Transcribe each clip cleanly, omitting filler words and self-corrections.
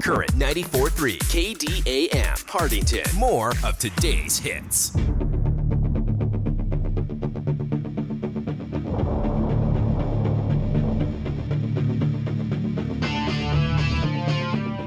Current 94.3 KDAM, Hartington. More of today's hits.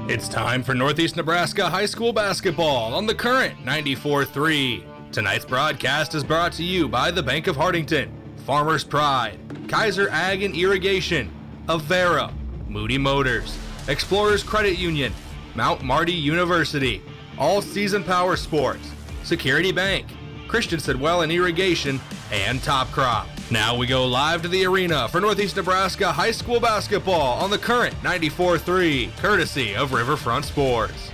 It's time for Northeast Nebraska High School basketball on the Current 94.3. Tonight's broadcast is brought to you by the Bank of Hartington, Farmers Pride, Kaiser Ag and Irrigation, Avera, Moody Motors, Explorers Credit Union, Mount Marty University, All Season Power Sports, Security Bank, Christensen Well and Irrigation, and Top Crop. Now we go live to the arena for Northeast Nebraska High School basketball on the Current 94.3, courtesy of Riverfront Sports.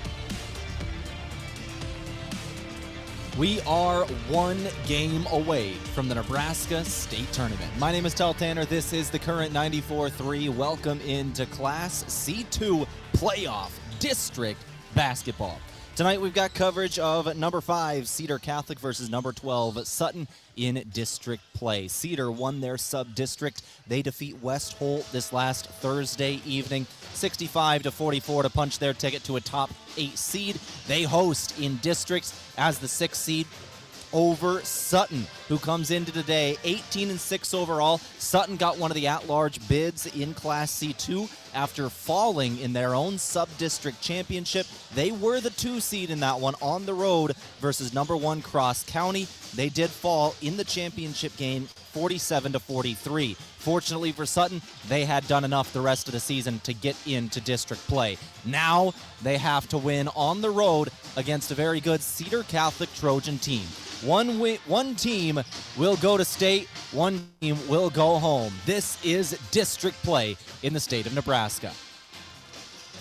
We are one game away from the Nebraska State Tournament. My name is Tehl Tanner. This is the Current 94.3. Welcome into Class C2 Playoff District Basketball. Tonight we've got coverage of number 5 Cedar Catholic versus number 12 Sutton in district play. Cedar won their sub-district. They defeat West Holt this last Thursday evening, 65-44 to punch their ticket to a top 8 seed. They host in districts as the 6th seed over Sutton, who comes into today 18-6 overall. Sutton got one of the at-large bids in Class C2 after falling in their own sub-district championship. They were the 2 seed in that one on the road versus number 1 Cross County. They did fall in the championship game 47-43. Fortunately for Sutton, they had done enough the rest of the season to get into district play. Now they have to win on the road against a very good Cedar Catholic Trojan team. One team will go to state, one team will go home. This is district play in the state of Nebraska.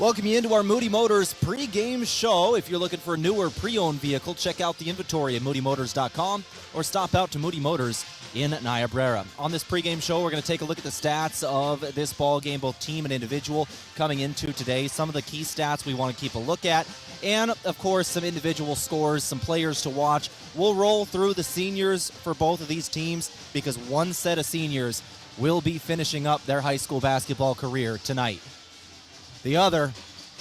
Welcome you into our Moody Motors pre-game show. If you're looking for a newer pre-owned vehicle, check out the inventory at moodymotors.com or stop out to Moody Motors in Niobrara. On this pre-game show, we're going to take a look at the stats of this ball game, both team and individual, coming into today. Some of the key stats we want to keep a look at, and of course some individual scores, some players to watch. We'll roll through the seniors for both of these teams because one set of seniors will be finishing up their high school basketball career tonight. The other,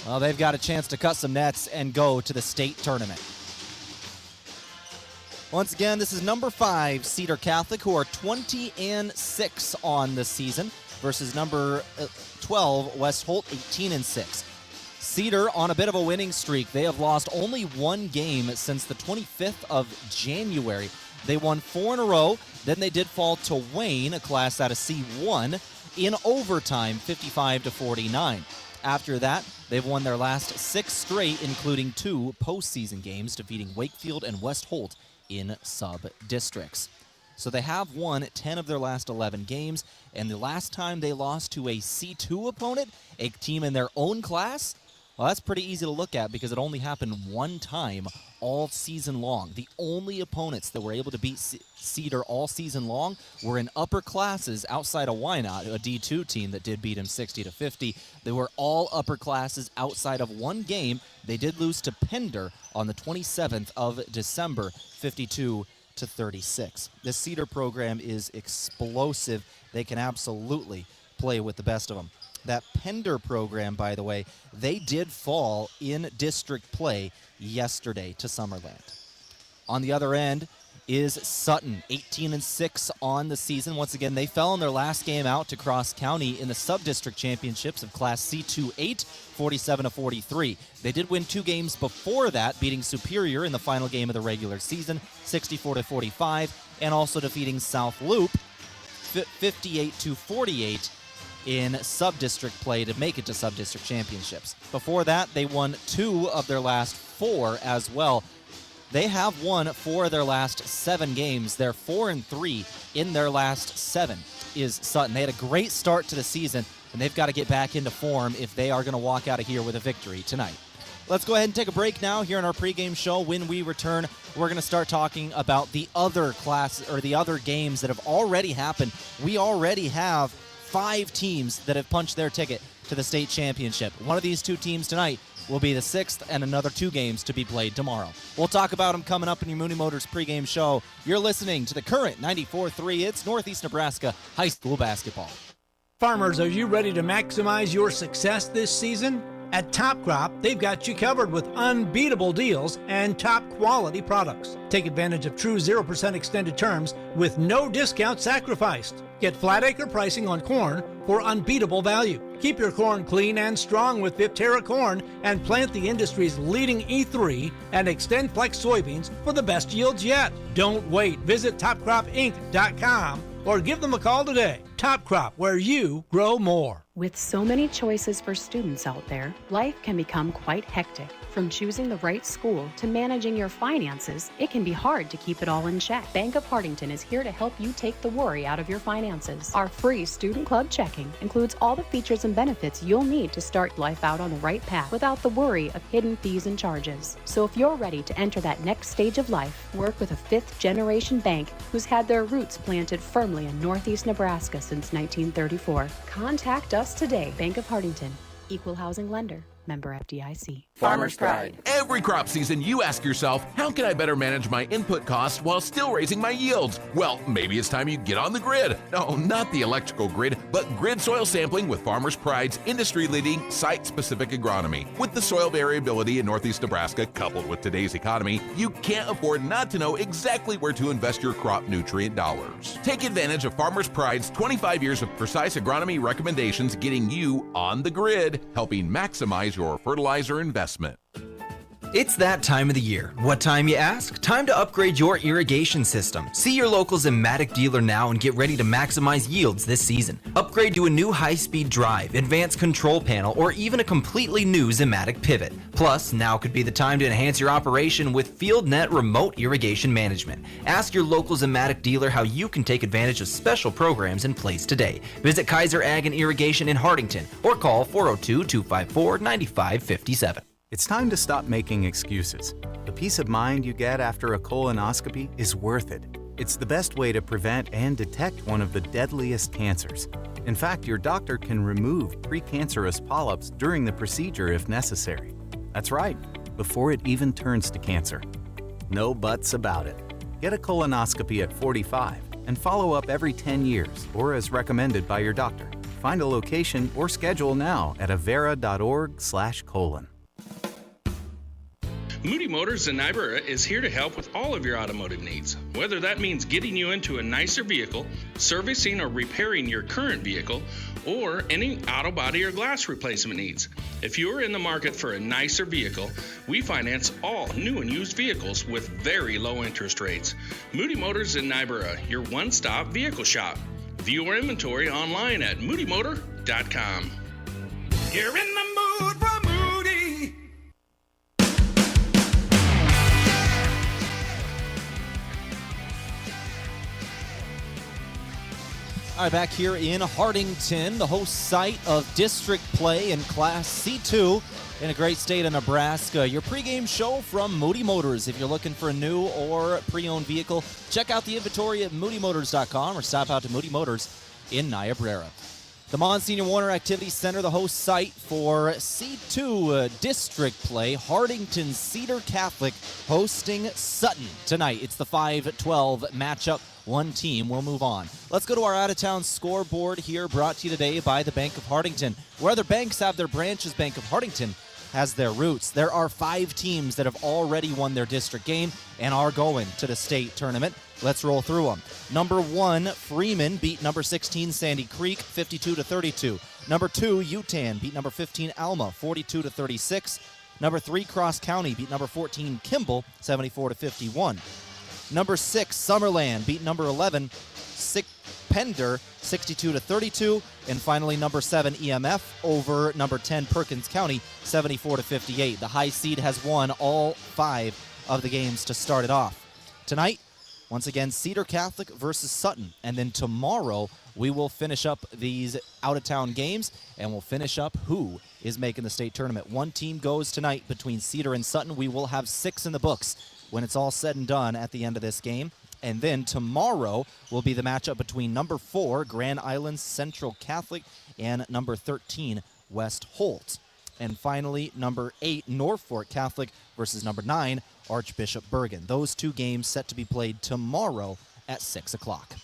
well, they've got a chance to cut some nets and go to the state tournament. Once again, this is number 5 Cedar Catholic, who are 20-6 on the season, versus number 12 West Holt, 18-6. Cedar on a bit of a winning streak. They have lost only one game since the 25th of January. They won 4 in a row. Then they did fall to Wayne, a class out of C1, in overtime, 55-49. After that, they've won their last 6 straight, including 2 postseason games, defeating Wakefield and West Holt in sub-districts. So they have won 10 of their last 11 games, and the last time they lost to a C2 opponent, a team in their own class, well, that's pretty easy to look at because it only happened one time all season long. The only opponents that were able to beat Cedar all season long were in upper classes outside of Wynot, a D2 team that did beat him 60-50. They were all upper classes outside of one game. They did lose to Pender on the 27th of December, 52-36. The Cedar program is explosive. They can absolutely play with the best of them. That Pender program, by the way, they did fall in district play yesterday to Summerland. On the other end is Sutton, 18-6 on the season. Once again, they fell in their last game out to Cross County in the sub-district championships of Class C2-8, 47-43. They did win 2 games before that, beating Superior in the final game of the regular season, 64-45, and also defeating South Loop, 58-48. In sub-district play to make it to sub-district championships. Before that, they won 2 of their last 4 as well. They have won 4 of their last 7 games. They're 4-3 in their last 7 is Sutton. They had a great start to the season, and they've got to get back into form if they are going to walk out of here with a victory tonight. Let's go ahead and take a break now here in our pregame show. When we return, we're going to start talking about the other the other games that have already happened. We already have 5 teams that have punched their ticket to the state championship. One of these 2 teams tonight will be the 6th, and another 2 games to be played tomorrow. We'll talk about them coming up in your Moody Motors pregame show. You're listening to the Current 94.3. It's Northeast Nebraska High School basketball. Farmers, are you ready to maximize your success this season? At Top Crop, they've got you covered with unbeatable deals and top quality products. Take advantage of true 0% extended terms with no discount sacrificed. Get flat acre pricing on corn for unbeatable value. Keep your corn clean and strong with Viptera corn and plant the industry's leading E3 and Extend Flex soybeans for the best yields yet. Don't wait. Visit topcropinc.com or give them a call today. Top Crop, where you grow more. With so many choices for students out there, life can become quite hectic. From choosing the right school to managing your finances, it can be hard to keep it all in check. Bank of Hartington is here to help you take the worry out of your finances. Our free Student Club checking includes all the features and benefits you'll need to start life out on the right path without the worry of hidden fees and charges. So if you're ready to enter that next stage of life, work with a fifth-generation bank who's had their roots planted firmly in Northeast Nebraska since 1934. Contact us today. Bank of Hartington, Equal Housing Lender, member FDIC. Farmer's Pride. Every crop season, you ask yourself, how can I better manage my input costs while still raising my yields? Well, maybe it's time you get on the grid. No, not the electrical grid, but grid soil sampling with Farmer's Pride's industry-leading site-specific agronomy. With the soil variability in Northeast Nebraska coupled with today's economy, you can't afford not to know exactly where to invest your crop nutrient dollars. Take advantage of Farmer's Pride's 25 years of precise agronomy recommendations, getting you on the grid, helping maximize your fertilizer investment. It's that time of the year. What time, you ask? Time to upgrade your irrigation system. See your local Zimmatic dealer now and get ready to maximize yields this season. Upgrade to a new high-speed drive, advanced control panel, or even a completely new Zimmatic pivot. Plus, now could be the time to enhance your operation with FieldNet remote irrigation management. Ask your local Zimmatic dealer how you can take advantage of special programs in place today. Visit Kaiser Ag and Irrigation in Hartington or call 402-254-9557. It's time to stop making excuses. The peace of mind you get after a colonoscopy is worth it. It's the best way to prevent and detect one of the deadliest cancers. In fact, your doctor can remove precancerous polyps during the procedure if necessary. That's right, before it even turns to cancer. No buts about it. Get a colonoscopy at 45 and follow up every 10 years or as recommended by your doctor. Find a location or schedule now at avera.org/colon. Moody Motors in Niobrara is here to help with all of your automotive needs. Whether that means getting you into a nicer vehicle, servicing or repairing your current vehicle, or any auto body or glass replacement needs. If you are in the market for a nicer vehicle, we finance all new and used vehicles with very low interest rates. Moody Motors in Niobrara, your one-stop vehicle shop. View our inventory online at moodymotor.com. You're in the mood for Moody. All right, back here in Hartington, the host site of district play in Class C2 in a great state of Nebraska. Your pregame show from Moody Motors. If you're looking for a new or pre-owned vehicle, check out the inventory at moodymotors.com or stop out to Moody Motors in Niobrara. The Monsignor Warner Activity Center, the host site for C2 district play. Hartington Cedar Catholic hosting Sutton tonight. It's the 5-12 matchup. One team will move on. Let's go to our out-of-town scoreboard here, brought to you today by the Bank of Hartington. Where other banks have their branches, Bank of Hartington has their roots. There are 5 teams that have already won their district game and are going to the state tournament. Let's roll through them. Number 1, Freeman beat number 16, Sandy Creek, 52-32. Number 2, Utan beat number 15, Alma, 42-36. Number 3, Cross County beat number 14, Kimball, 74-51. Number 6, Summerland beat number 11, Pender, 62-32. And finally, number 7, EMF over number 10, Perkins County, 74-58. The high seed has won all 5 of the games to start it off. Tonight, once again, Cedar Catholic versus Sutton. And then tomorrow, we will finish up these out-of-town games, and we'll finish up who is making the state tournament. One team goes tonight between Cedar and Sutton. We will have 6 in the books when it's all said and done at the end of this game. And then tomorrow will be the matchup between number 4, Grand Island Central Catholic, and number 13, West Holt. And finally, number 8, Norfolk Catholic versus number 9, Archbishop Bergen. Those 2 games set to be played tomorrow at 6 o'clock.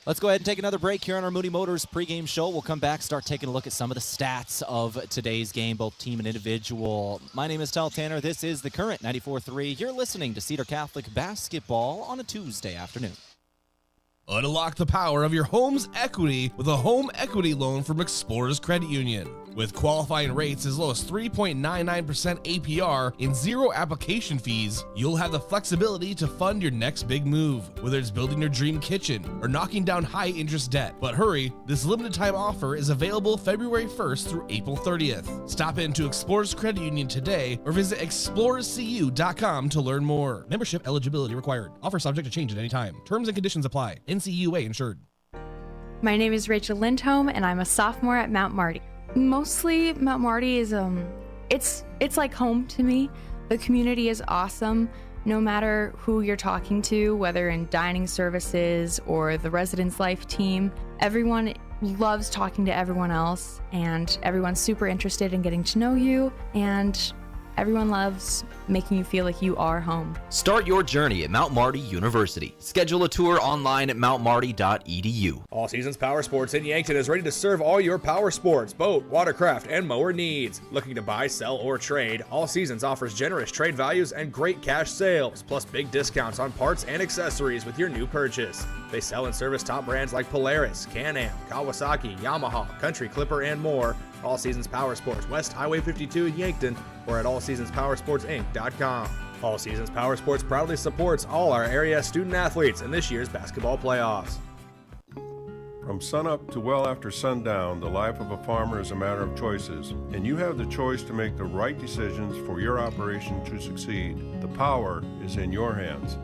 Let's go ahead and take another break here on our Moody Motors pregame show. We'll come back, start taking a look at some of the stats of today's game, both team and individual. My name is Tehl Tanner. This is the Current 94.3. You're listening to Cedar Catholic basketball on a Tuesday afternoon. Unlock the power of your home's equity with a home equity loan from Explorers Credit Union. With qualifying rates as low as 3.99% APR and 0 application fees, you'll have the flexibility to fund your next big move, whether it's building your dream kitchen or knocking down high-interest debt. But hurry, this limited-time offer is available February 1st through April 30th. Stop into Explorers Credit Union today or visit explorerscu.com to learn more. Membership eligibility required. Offer subject to change at any time. Terms and conditions apply. NCUA insured. My name is Rachel Lindholm, and I'm a sophomore at Mount Marty. Mostly, Mount Marty is it's like home to me. The community is awesome. No matter who you're talking to, whether in dining services or the residence life team, everyone loves talking to everyone else, and everyone's super interested in getting to know you, and everyone loves making you feel like you are home. Start your journey at Mount Marty University. Schedule a tour online at mountmarty.edu. All Seasons Power Sports in Yankton is ready to serve all your power sports, boat, watercraft, and mower needs. Looking to buy, sell, or trade, All Seasons offers generous trade values and great cash sales, plus big discounts on parts and accessories with your new purchase. They sell and service top brands like Polaris, Can-Am, Kawasaki, Yamaha, Country Clipper, and more. All Seasons Power Sports, West Highway 52 in Yankton, or at allseasonspowersportsinc.com. All Seasons Power Sports proudly supports all our area student athletes in this year's basketball playoffs. From sunup to well after sundown, the life of a farmer is a matter of choices, and you have the choice to make the right decisions for your operation to succeed. The power is in your hands.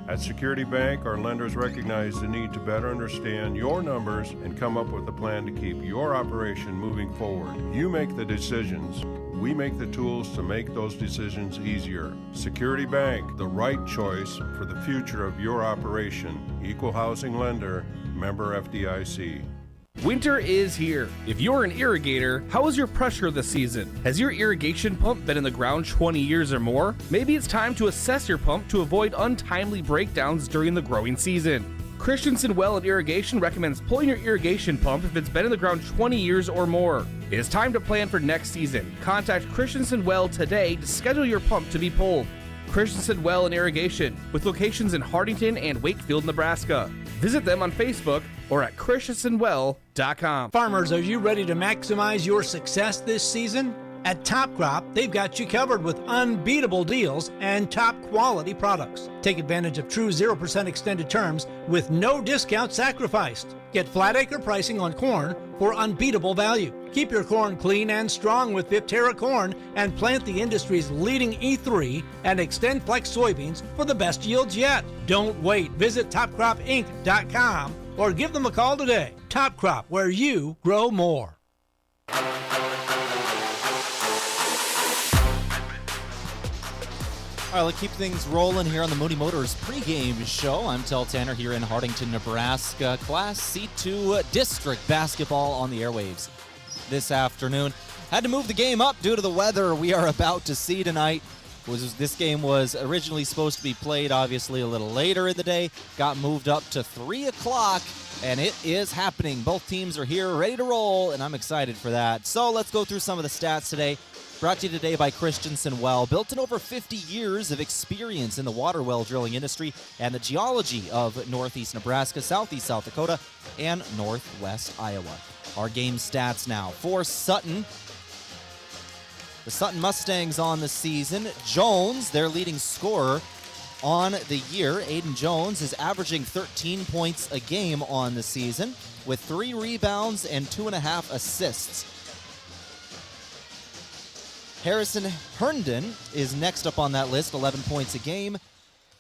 At Security Bank, our lenders recognize the need to better understand your numbers and come up with a plan to keep your operation moving forward. You make the decisions. We make the tools to make those decisions easier. Security Bank, the right choice for the future of your operation. Equal housing lender, member FDIC. Winter is here. If you're an irrigator, how is your pressure this season? Has your irrigation pump been in the ground 20 years or more? Maybe it's time to assess your pump to avoid untimely breakdowns during the growing season. Christensen Well and Irrigation recommends pulling your irrigation pump if it's been in the ground 20 years or more. It is time to plan for next season. Contact Christensen Well today to schedule your pump to be pulled. Christensen Well and Irrigation, with locations in Hartington and Wakefield, Nebraska. Visit them on Facebook or at christensenwell.com. Farmers, are you ready to maximize your success this season? At Top Crop, they've got you covered with unbeatable deals and top quality products. Take advantage of true 0% extended terms with no discount sacrificed. Get flat acre pricing on corn for unbeatable value. Keep your corn clean and strong with Viptera corn and plant the industry's leading E3 and Extend Flex soybeans for the best yields yet. Don't wait. Visit topcropinc.com or give them a call today. Top Crop, where you grow more. All right, let's keep things rolling here on the Moody Motors pregame show. I'm Tehl Tanner here in Hartington, Nebraska. Class C2 district basketball on the airwaves this afternoon. Had to move the game up due to the weather we are about to see tonight. This game was originally supposed to be played, obviously, a little later in the day. Got moved up to 3 o'clock, and it is happening. Both teams are here, ready to roll, and I'm excited for that. So let's go through some of the stats today. Brought to you today by Christensen Well, built in over 50 years of experience in the water well drilling industry and the geology of northeast Nebraska, southeast South Dakota, and northwest Iowa. Our game stats now for Sutton. The Sutton Mustangs on the season. Jones, their leading scorer on the year. Aiden Jones is averaging 13 points a game on the season with 3 rebounds and 2.5 assists. Harrison Herndon is next up on that list, 11 points a game,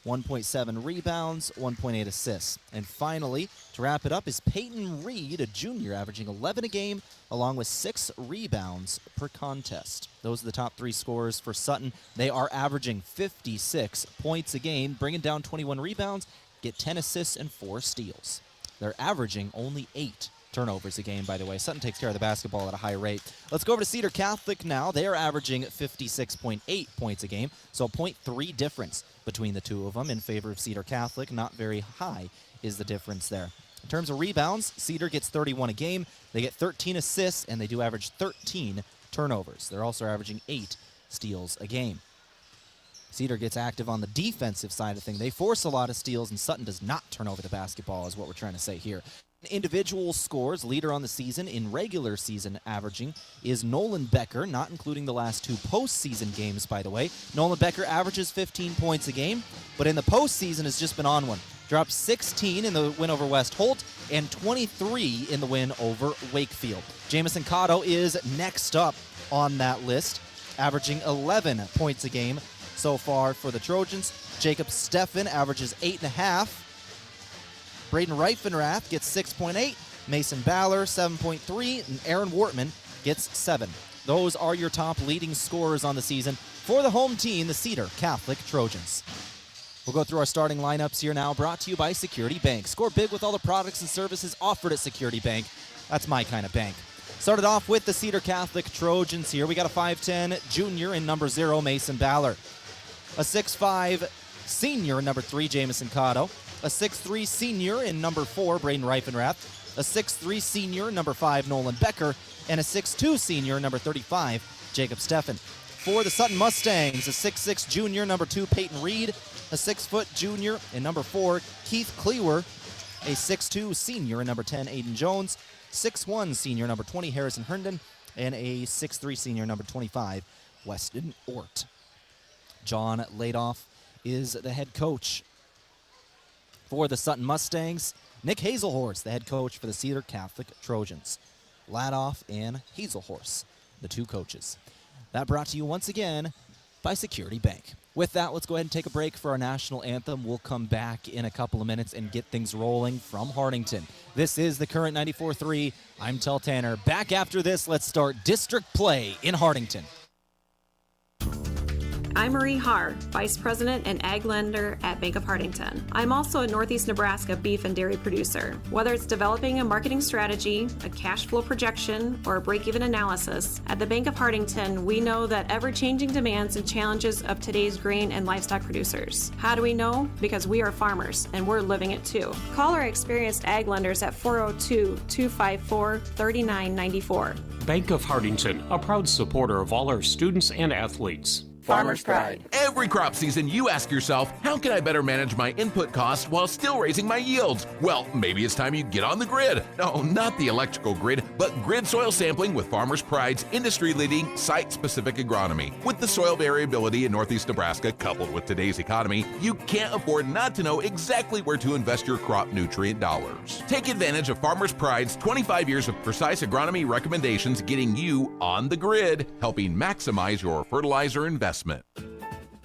1.7 rebounds, 1.8 assists. And finally, to wrap it up, is Peyton Reed, a junior, averaging 11 a game, along with 6 rebounds per contest. Those are the top 3 scorers for Sutton. They are averaging 56 points a game, bringing down 21 rebounds, get 10 assists and 4 steals. They're averaging only 8 turnovers a game, by the way. Sutton takes care of the basketball at a high rate. Let's go over to Cedar Catholic now. They are averaging 56.8 points a game, so a 0.3 difference between the two of them in favor of Cedar Catholic. Not very high is the difference there. In terms of rebounds, Cedar gets 31 a game. They get 13 assists, and they do average 13 turnovers. They're also averaging 8 steals a game. Cedar gets active on the defensive side of things. They force a lot of steals, and Sutton does not turn over the basketball, is what we're trying to say here. Individual scores, leader on the season in regular season averaging is Nolan Becker, not including the last 2 postseason games, by the way. Nolan Becker averages 15 points a game, but in the postseason has just been on one. Dropped 16 in the win over West Holt and 23 in the win over Wakefield. Jamison Cotto is next up on that list, averaging 11 points a game so far for the Trojans. Jacob Steffen averages 8.5. Braden Reifenrath gets 6.8, Mason Baller 7.3, and Aaron Wortman gets 7. Those are your top leading scorers on the season for the home team, the Cedar Catholic Trojans. We'll go through our starting lineups here now, brought to you by Security Bank. Score big with all the products and services offered at Security Bank. That's my kind of bank. Started off with the Cedar Catholic Trojans here. We got a 5'10 junior in number 0, Mason Baller. A 6'5 senior in number 3, Jamison Cotto. A 6'3 senior in number 4, Braden Reifenrath. A 6'3 senior in number 5, Nolan Becker. And a 6'2 senior in number 35, Jacob Steffen. For the Sutton Mustangs, a 6'6 junior, number 2, Peyton Reed. A 6-foot junior in number 4, Keith Cleaver. A 6'2 senior in number 10, Aiden Jones. 6'1 senior, number 20, Harrison Herndon. And a 6'3 senior, number 25, Weston Ort. John Ladoff is the head coach for the Sutton Mustangs. Nick Hazelhorse, the head coach for the Cedar Catholic Trojans. Ladoff and Hazelhorse, the 2 coaches. That brought to you once again by Security Bank. With that, let's go ahead and take a break for our national anthem. We'll come back in a couple of minutes and get things rolling from Hartington. This is the Current 94.3. I'm Tehl Tanner. Back after this, let's start district play in Hartington. I'm Marie Haar, Vice President and Ag Lender at Bank of Hartington. I'm also a Northeast Nebraska beef and dairy producer. Whether it's developing a marketing strategy, a cash flow projection, or a break-even analysis, at the Bank of Hartington, we know that ever-changing demands and challenges of today's grain and livestock producers. How do we know? Because we are farmers, and we're living it too. Call our experienced ag lenders at 402-254-3994. Bank of Hartington, a proud supporter of all our students and athletes. Farmer's Pride. Every crop season, you ask yourself, how can I better manage my input costs while still raising my yields? Well, maybe it's time you get on the grid. No, not the electrical grid, but grid soil sampling with Farmer's Pride's industry-leading site-specific agronomy. With the soil variability in Northeast Nebraska coupled with today's economy, you can't afford not to know exactly where to invest your crop nutrient dollars. Take advantage of Farmer's Pride's 25 years of precise agronomy recommendations getting you on the grid, helping maximize your fertilizer investment.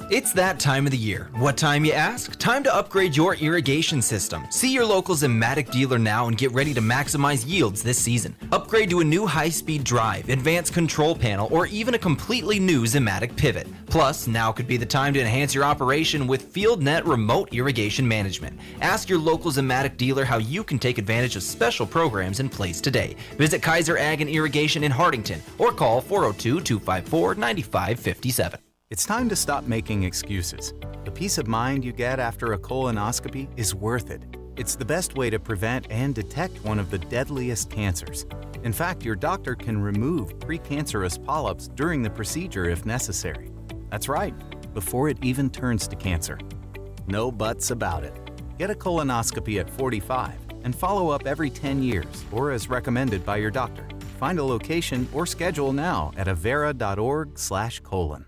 It's that time of the year. What time, you ask? Time to upgrade your irrigation system. See your local Zimmatic dealer now and get ready to maximize yields this season. Upgrade to a new high-speed drive, advanced control panel, or even a completely new Zimmatic pivot. Plus, now could be the time to enhance your operation with FieldNet remote irrigation management. Ask your local Zimmatic dealer how you can take advantage of special programs in place today. Visit Kaiser Ag and Irrigation in Hartington or call 402-254-9557. It's time to stop making excuses. The peace of mind you get after a colonoscopy is worth it. It's the best way to prevent and detect one of the deadliest cancers. In fact, your doctor can remove precancerous polyps during the procedure if necessary. That's right, before it even turns to cancer. No buts about it. Get a colonoscopy at 45 and follow up every 10 years or as recommended by your doctor. Find a location or schedule now at avera.org/colon.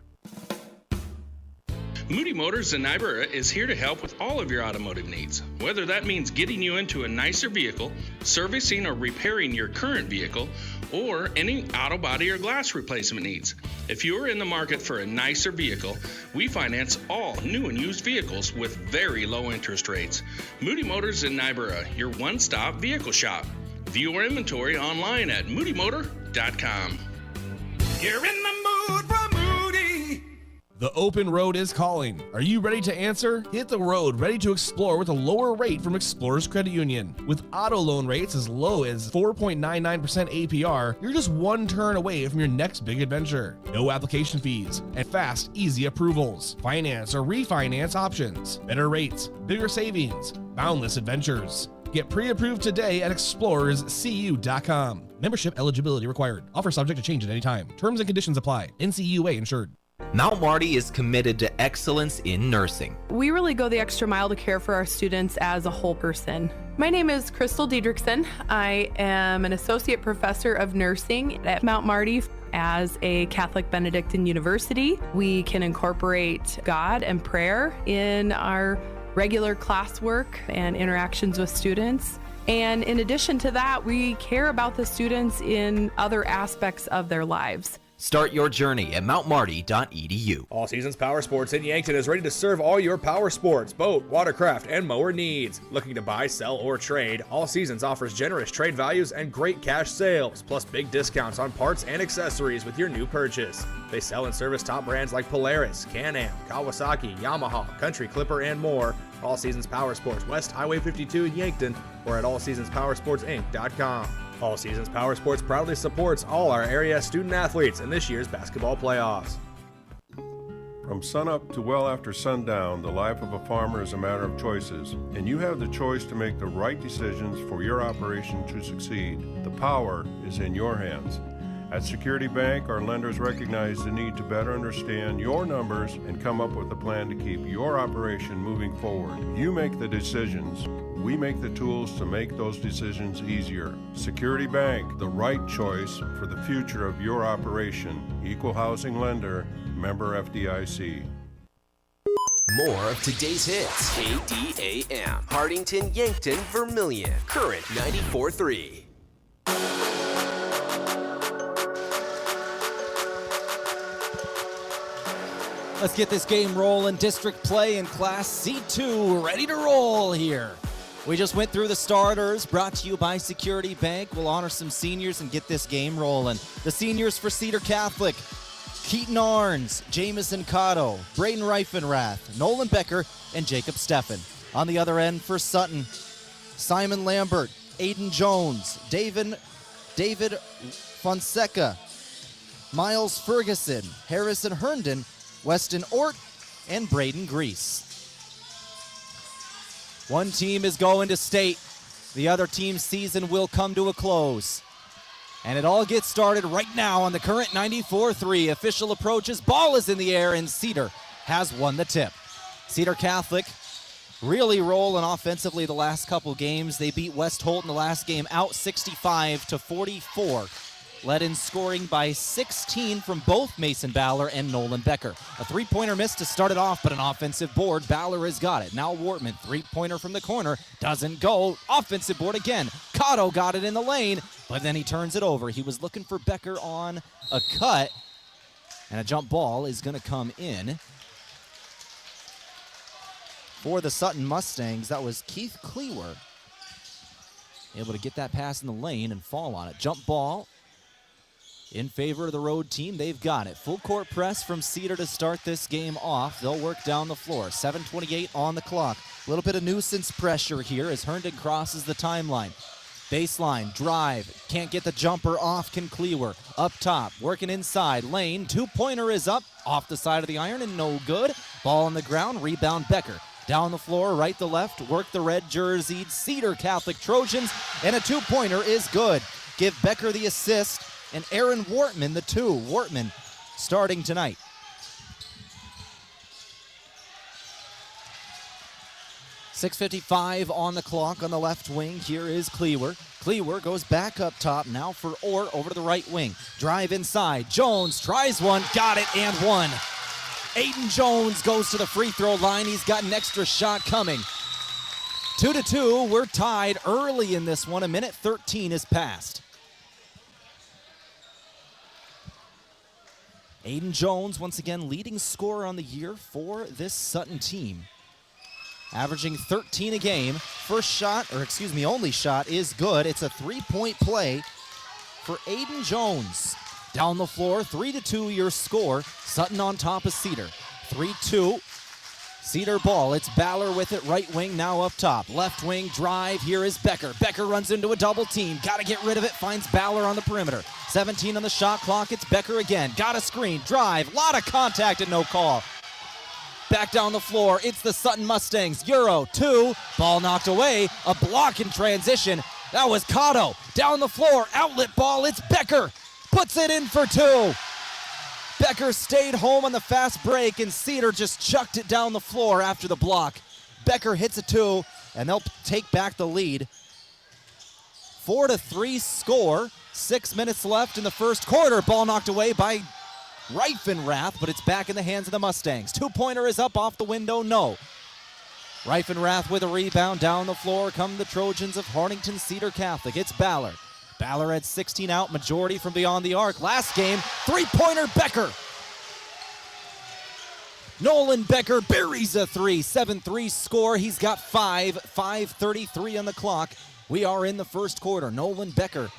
Moody Motors in Niobrara is here to help with all of your automotive needs. Whether that means getting you into a nicer vehicle, servicing or repairing your current vehicle, or any auto body or glass replacement needs. If you are in the market for a nicer vehicle, we finance all new and used vehicles with very low interest rates. Moody Motors in Niobrara, your one-stop vehicle shop. View our inventory online at moodymotor.com. You're in the mood for Moody. The open road is calling. Are you ready to answer? Hit the road, ready to explore with a lower rate from Explorers Credit Union. With auto loan rates as low as 4.99% APR, you're just one turn away from your next big adventure. No application fees and fast, easy approvals. Finance or refinance options. Better rates, bigger savings, boundless adventures. Get pre-approved today at explorerscu.com. Membership eligibility required. Offer subject to change at any time. Terms and conditions apply. NCUA insured. Mount Marty is committed to excellence in nursing. We really go the extra mile to care for our students as a whole person. My name is Crystal Diedrichson. I am an associate professor of nursing at Mount Marty. As a Catholic Benedictine university, we can incorporate God and prayer in our regular classwork and interactions with students. And in addition to that, we care about the students in other aspects of their lives. Start your journey at mountmarty.edu. All Seasons Power Sports in Yankton is ready to serve all your power sports, boat, watercraft, and mower needs. Looking to buy, sell, or trade, All Seasons offers generous trade values and great cash sales, plus big discounts on parts and accessories with your new purchase. They sell and service top brands like Polaris, Can-Am, Kawasaki, Yamaha, Country Clipper, and more. All Seasons Power Sports, West Highway 52 in Yankton, or at allseasonspowersportsinc.com. All Seasons Power Sports proudly supports all our area student athletes in this year's basketball playoffs. From sunup to well after sundown, the life of a farmer is a matter of choices, and you have the choice to make the right decisions for your operation to succeed. The power is in your hands. At Security Bank, our lenders recognize the need to better understand your numbers and come up with a plan to keep your operation moving forward. You make the decisions. We make the tools to make those decisions easier. Security Bank, the right choice for the future of your operation. Equal housing lender, member FDIC. More of today's hits. KDAM. Hartington, Yankton, Vermilion. Current 94.3. Let's get this game rolling. District play in Class C2 ready to roll here. We just went through the starters, brought to you by Security Bank. We'll honor some seniors and get this game rolling. The seniors for Cedar Catholic: Keaton Arns, Jamison Cotto, Braden Reifenrath, Nolan Becker, and Jacob Steffen. On the other end for Sutton: Simon Lambert, Aiden Jones, David Fonseca, Miles Ferguson, Harrison Herndon, Weston Ort, and Braden Grease. One team is going to state. The other team's season will come to a close. And it all gets started right now on the current 94-3. Official approaches, ball is in the air, and Cedar has won the tip. Cedar Catholic really rolling offensively the last couple games. They beat West Holt in the last game out 65-44. Led in scoring by 16 from both Mason Baller and Nolan Becker. A three-pointer miss to start it off, but an offensive board. Baller has got it. Now Wortman, three-pointer from the corner. Doesn't go. Offensive board again. Cotto got it in the lane, but then he turns it over. He was looking for Becker on a cut, and a jump ball is going to come in. For the Sutton Mustangs, that was Keith Cleawer. Able to get that pass in the lane and fall on it. Jump ball in favor of the road team. They've got it. Full court press from Cedar to start this game off. They'll work down the floor. 7:28 on the clock. A little bit of nuisance pressure here as Herndon crosses the timeline. Baseline, drive. Can't get the jumper off. Can Cleawer. Up top, working inside. Lane, two-pointer is up. Off the side of the iron and no good. Ball on the ground. Rebound Becker. Down the floor, right to left. Work the red jerseyed Cedar Catholic Trojans. And a two-pointer is good. Give Becker the assist. And Aaron Wortman, the two. Wortman starting tonight. .6:55 on the clock on the left wing. Here is Cleawer. Cleawer goes back up top now for Orr over to the right wing. Drive inside. Jones tries one. Got it and one. Aiden Jones goes to the free throw line. He's got an extra shot coming. 2-2. We're tied early in this one. 1:13 is passed. Aiden Jones, once again, leading scorer on the year for this Sutton team. Averaging 13 a game. Only shot is good. It's a three-point play for Aiden Jones. Down the floor, 3-2 your score. Sutton on top of Cedar. 3-2. Cedar ball. It's Baller with it. Right wing now up top. Left wing drive. Here is Becker. Becker runs into a double team. Got to get rid of it. Finds Baller on the perimeter. 17 on the shot clock. It's Becker again. Got a screen. Drive. Lot of contact and no call. Back down the floor, it's the Sutton Mustangs. Euro, 2, ball knocked away. A block in transition. That was Cotto. Down the floor, outlet ball, it's Becker. Puts it in for 2. Becker stayed home on the fast break, and Cedar just chucked it down the floor after the block. Becker hits a 2, and they'll take back the lead. 4-3 score. 6 minutes left in the first quarter. Ball knocked away by Reifenrath, but it's back in the hands of the Mustangs. 2-pointer is up off the window, no. Reifenrath with a rebound. Down the floor come the Trojans of Hartington Cedar Catholic. It's Ballard. Ballard had 16 out, majority from beyond the arc. Last game, 3-pointer Becker. Nolan Becker buries a 3, 7-3 score. He's got 5, 5:33 on the clock. We are in the first quarter. Nolan Becker,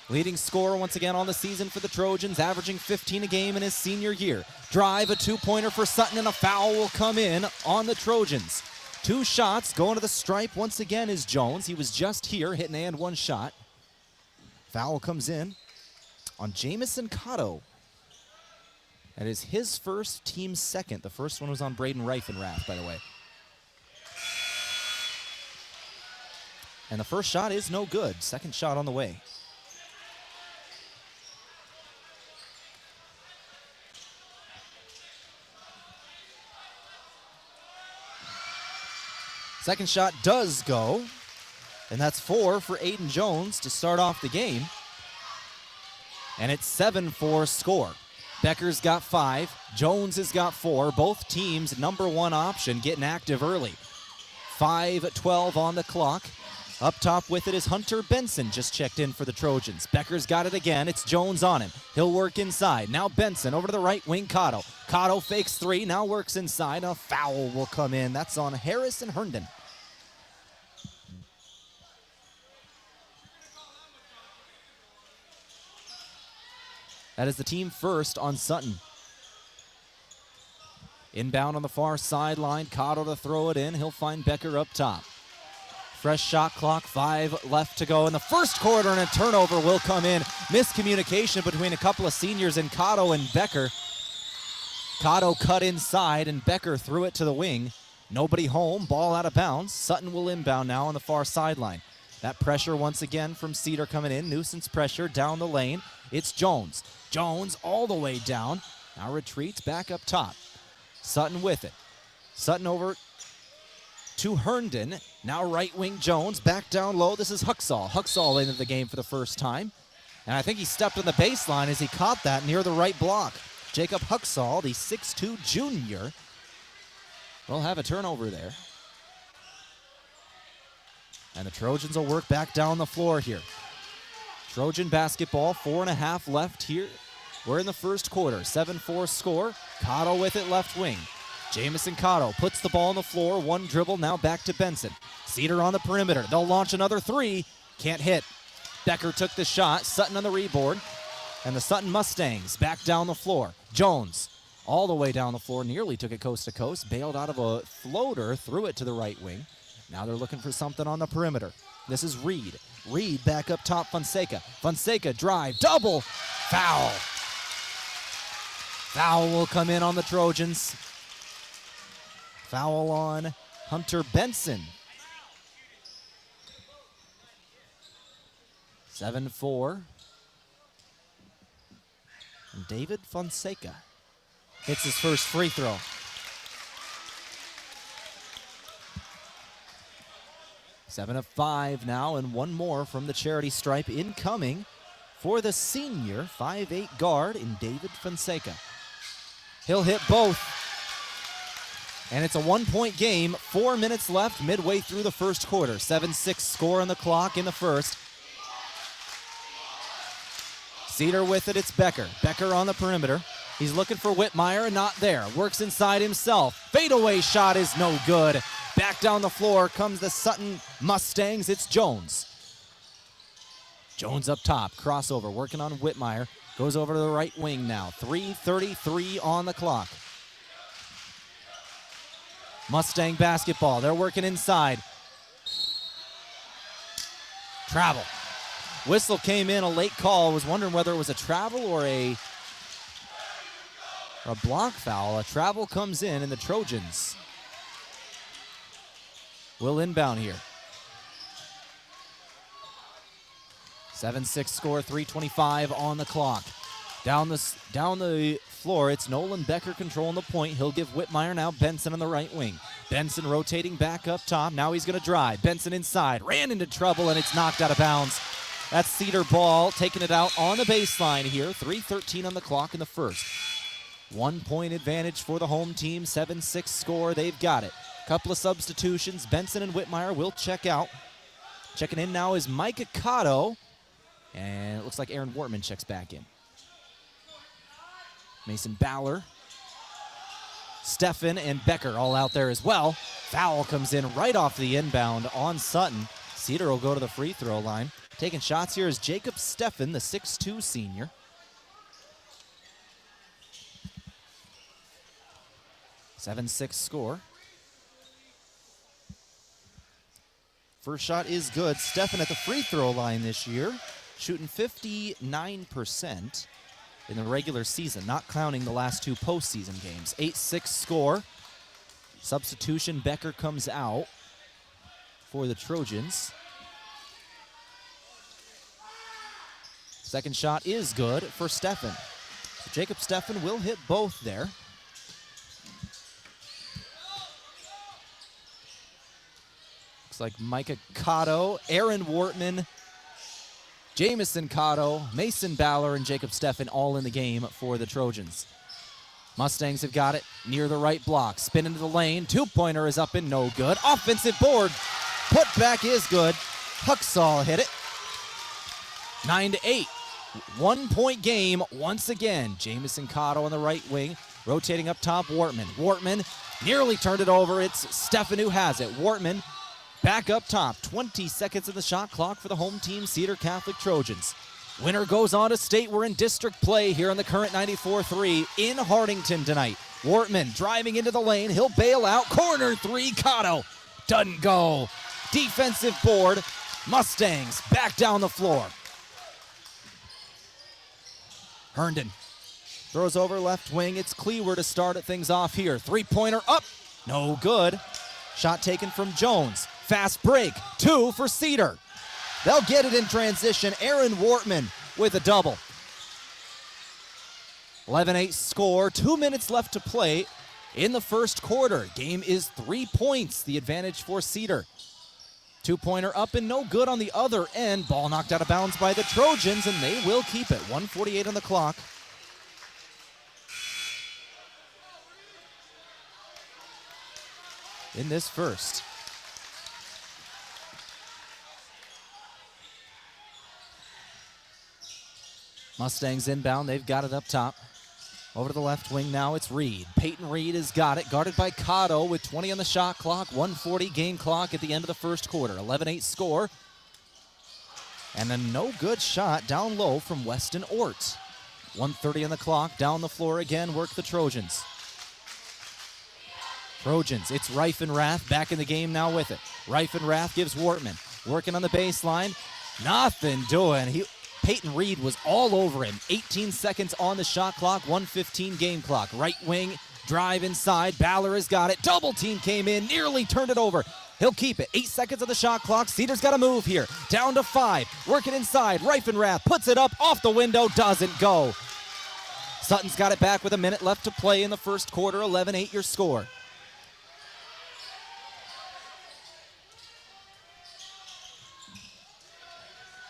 leading scorer once again on the season for the Trojans, averaging 15 a game in his senior year. Drive, a 2-pointer for Sutton, and a foul will come in on the Trojans. 2 shots, going to the stripe once again is Jones. He was just here, hit an and 1 shot. Foul comes in on Jamison Cotto. That is his first, team second. The first one was on Braden Reifenrath, by the way. And the first shot is no good. Second shot on the way. Second shot does go, and that's 4 for Aiden Jones to start off the game. And it's 7-4 score. Becker's got 5, Jones has got 4. Both teams number 1 option getting active early. 5:12 on the clock. Up top with it is Hunter Benson, just checked in for the Trojans. Becker's got it again. It's Jones on him. He'll work inside. Now Benson over to the right wing, Cotto. Cotto fakes 3, now works inside. A foul will come in. That's on Harrison Herndon. That is the team first on Sutton. Inbound on the far sideline. Cotto to throw it in. He'll find Becker up top. Fresh shot clock, 5 left to go in the first quarter, and a turnover will come in. Miscommunication between a couple of seniors in Cotto and Becker. Cotto cut inside, and Becker threw it to the wing. Nobody home, ball out of bounds. Sutton will inbound now on the far sideline. That pressure once again from Cedar coming in. Nuisance pressure down the lane. It's Jones. Jones all the way down. Now retreats back up top. Sutton with it. Sutton over to Herndon. Now right wing Jones. Back down low. This is Huxall. Huxall into the game for the first time. And I think he stepped on the baseline as he caught that near the right block. Jacob Huxall, the 6'2 junior, will have a turnover there. And the Trojans will work back down the floor here. Trojan basketball, 4.5 left here. We're in the first quarter, 7-4 score. Cotto with it left wing. Jamison Cotto puts the ball on the floor, 1 dribble, now back to Benson. Cedar on the perimeter, they'll launch another 3. Can't hit. Becker took the shot, Sutton on the rebound. And the Sutton Mustangs back down the floor. Jones all the way down the floor, nearly took it coast to coast, bailed out of a floater, threw it to the right wing. Now they're looking for something on the perimeter. This is Reed. Reed back up top, Fonseca. Fonseca drive, double, foul. Foul will come in on the Trojans. Foul on Hunter Benson. 7-4. And David Fonseca hits his first free throw. Seven of 5 now, and 1 more from the charity stripe incoming for the senior 5'8 guard in David Fonseca. He'll hit both. And it's a 1-point game, 4 minutes left midway through the first quarter. 7-6 score on the clock in the first. Cedar with it, it's Becker. Becker on the perimeter. He's looking for Whitmire, not there. Works inside himself. Fadeaway shot is no good. Back down the floor comes the Sutton Mustangs. It's Jones. Jones up top, crossover, working on Whitmire. Goes over to the right wing now. 3:33 on the clock. Mustang basketball, they're working inside. Travel. Whistle came in, a late call. Was wondering whether it was a travel or a A block foul. A travel comes in, and the Trojans will inbound here. 7-6 score, 3:25 on the clock. Down the floor, it's Nolan Becker controlling the point. He'll give Whitmire now Benson on the right wing. Benson rotating back up top. Now he's going to drive. Benson inside. Ran into trouble, and it's knocked out of bounds. That's Cedar ball, taking it out on the baseline here. 3:13 on the clock in the first. 1 point advantage for the home team. 7-6 score. They've got it. Couple of substitutions. Benson and Whitmire will check out. Checking in now is Micah Cotto. And it looks like Aaron Wortman checks back in. Mason Baller, Steffen, and Becker all out there as well. Foul comes in right off the inbound on Sutton. Cedar will go to the free throw line. Taking shots here is Jacob Steffen, the 6'2 senior. (7-6) score. First shot is good. Steffen at the free throw line this year, shooting 59%. In the regular season, not counting the last two postseason games. 8-6 score. Substitution, Becker comes out for the Trojans. Second shot is good for Steffen. So Jacob Steffen will hit both there. Looks like Micah Cotto, Aaron Wortman, Jamison Cotto, Mason Baller, and Jacob Steffen all in the game for the Trojans. Mustangs have got it near the right block. Spin into the lane. Two-pointer is up and no good. Offensive board. Put back is good. Huxall hit it. 9-8. 1 point game once again. Jamison Cotto on the right wing. Rotating up top, Wortman. Wortman nearly turned it over. It's Steffen who has it. Wortman back up top. 20 seconds in the shot clock for the home team, Cedar Catholic Trojans. Winner goes on to state. We're in district play here on the current 94-3 in Hartington tonight. Wortman driving into the lane. He'll bail out. Corner three, Cotto. Doesn't go. Defensive board. Mustangs back down the floor. Herndon throws over left wing. It's Cleaver to start things off here. Three-pointer up. No good. Shot taken from Jones. Fast break. Two for Cedar. They'll get it in transition. Aaron Wortman with a double. 11-8 score. 2 minutes left to play in the first quarter. Game is 3 points. The advantage for Cedar. Two-pointer up and no good on the other end. Ball knocked out of bounds by the Trojans, and they will keep it. 1:48 on the clock. In this first. Mustangs inbound. They've got it up top. Over to the left wing now, it's Reed. Peyton Reed has got it, guarded by Cotto with 20 on the shot clock. 1:40 game clock at the end of the first quarter. 11-8 score. And a no-good shot down low from Weston Ort. 1:30 on the clock. Down the floor again, work the Trojans. Trojans, it's Reifenrath back in the game now with it. Reifenrath gives Wortman. Working on the baseline. Nothing doing. Peyton Reed was all over him. 18 seconds on the shot clock, 1:15 game clock. Right wing, drive inside. Baller has got it. Double team came in, nearly turned it over. He'll keep it. 8 seconds on the shot clock. Cedar's got to move here. Down to 5. Working inside. Reifenrath puts it up off the window. Doesn't go. Sutton's got it back with a minute left to play in the first quarter. 11-8 your score.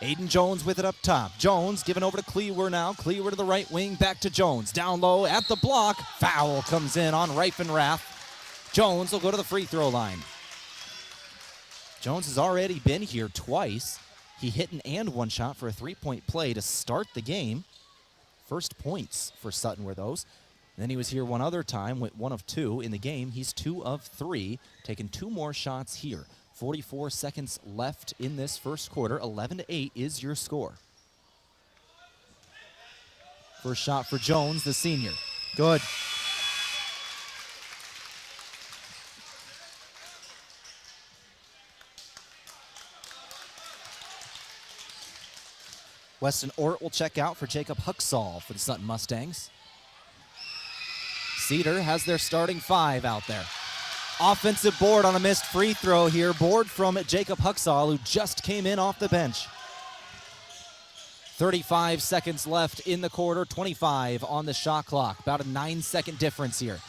Aiden Jones with it up top. Jones giving over to Cleaver now. Cleaver to the right wing, back to Jones. Down low at the block. Foul comes in on Reifenrath. Jones will go to the free throw line. Jones has already been here twice. He hit an and one shot for a three-point play to start the game. First points for Sutton were those. Then he was here one other time, went 1 of 2 in the game. He's 2 of 3, taking 2 more shots here. 44 seconds left in this first quarter. 11-8 is your score. First shot for Jones, the senior. Good. Weston Ort will check out for Jacob Huxall for the Sutton Mustangs. Cedar has their starting 5 out there. Offensive board on a missed free throw here. Board from Jacob Huxall, who just came in off the bench. 35 seconds left in the quarter, 25 on the shot clock. About a 9-second difference here.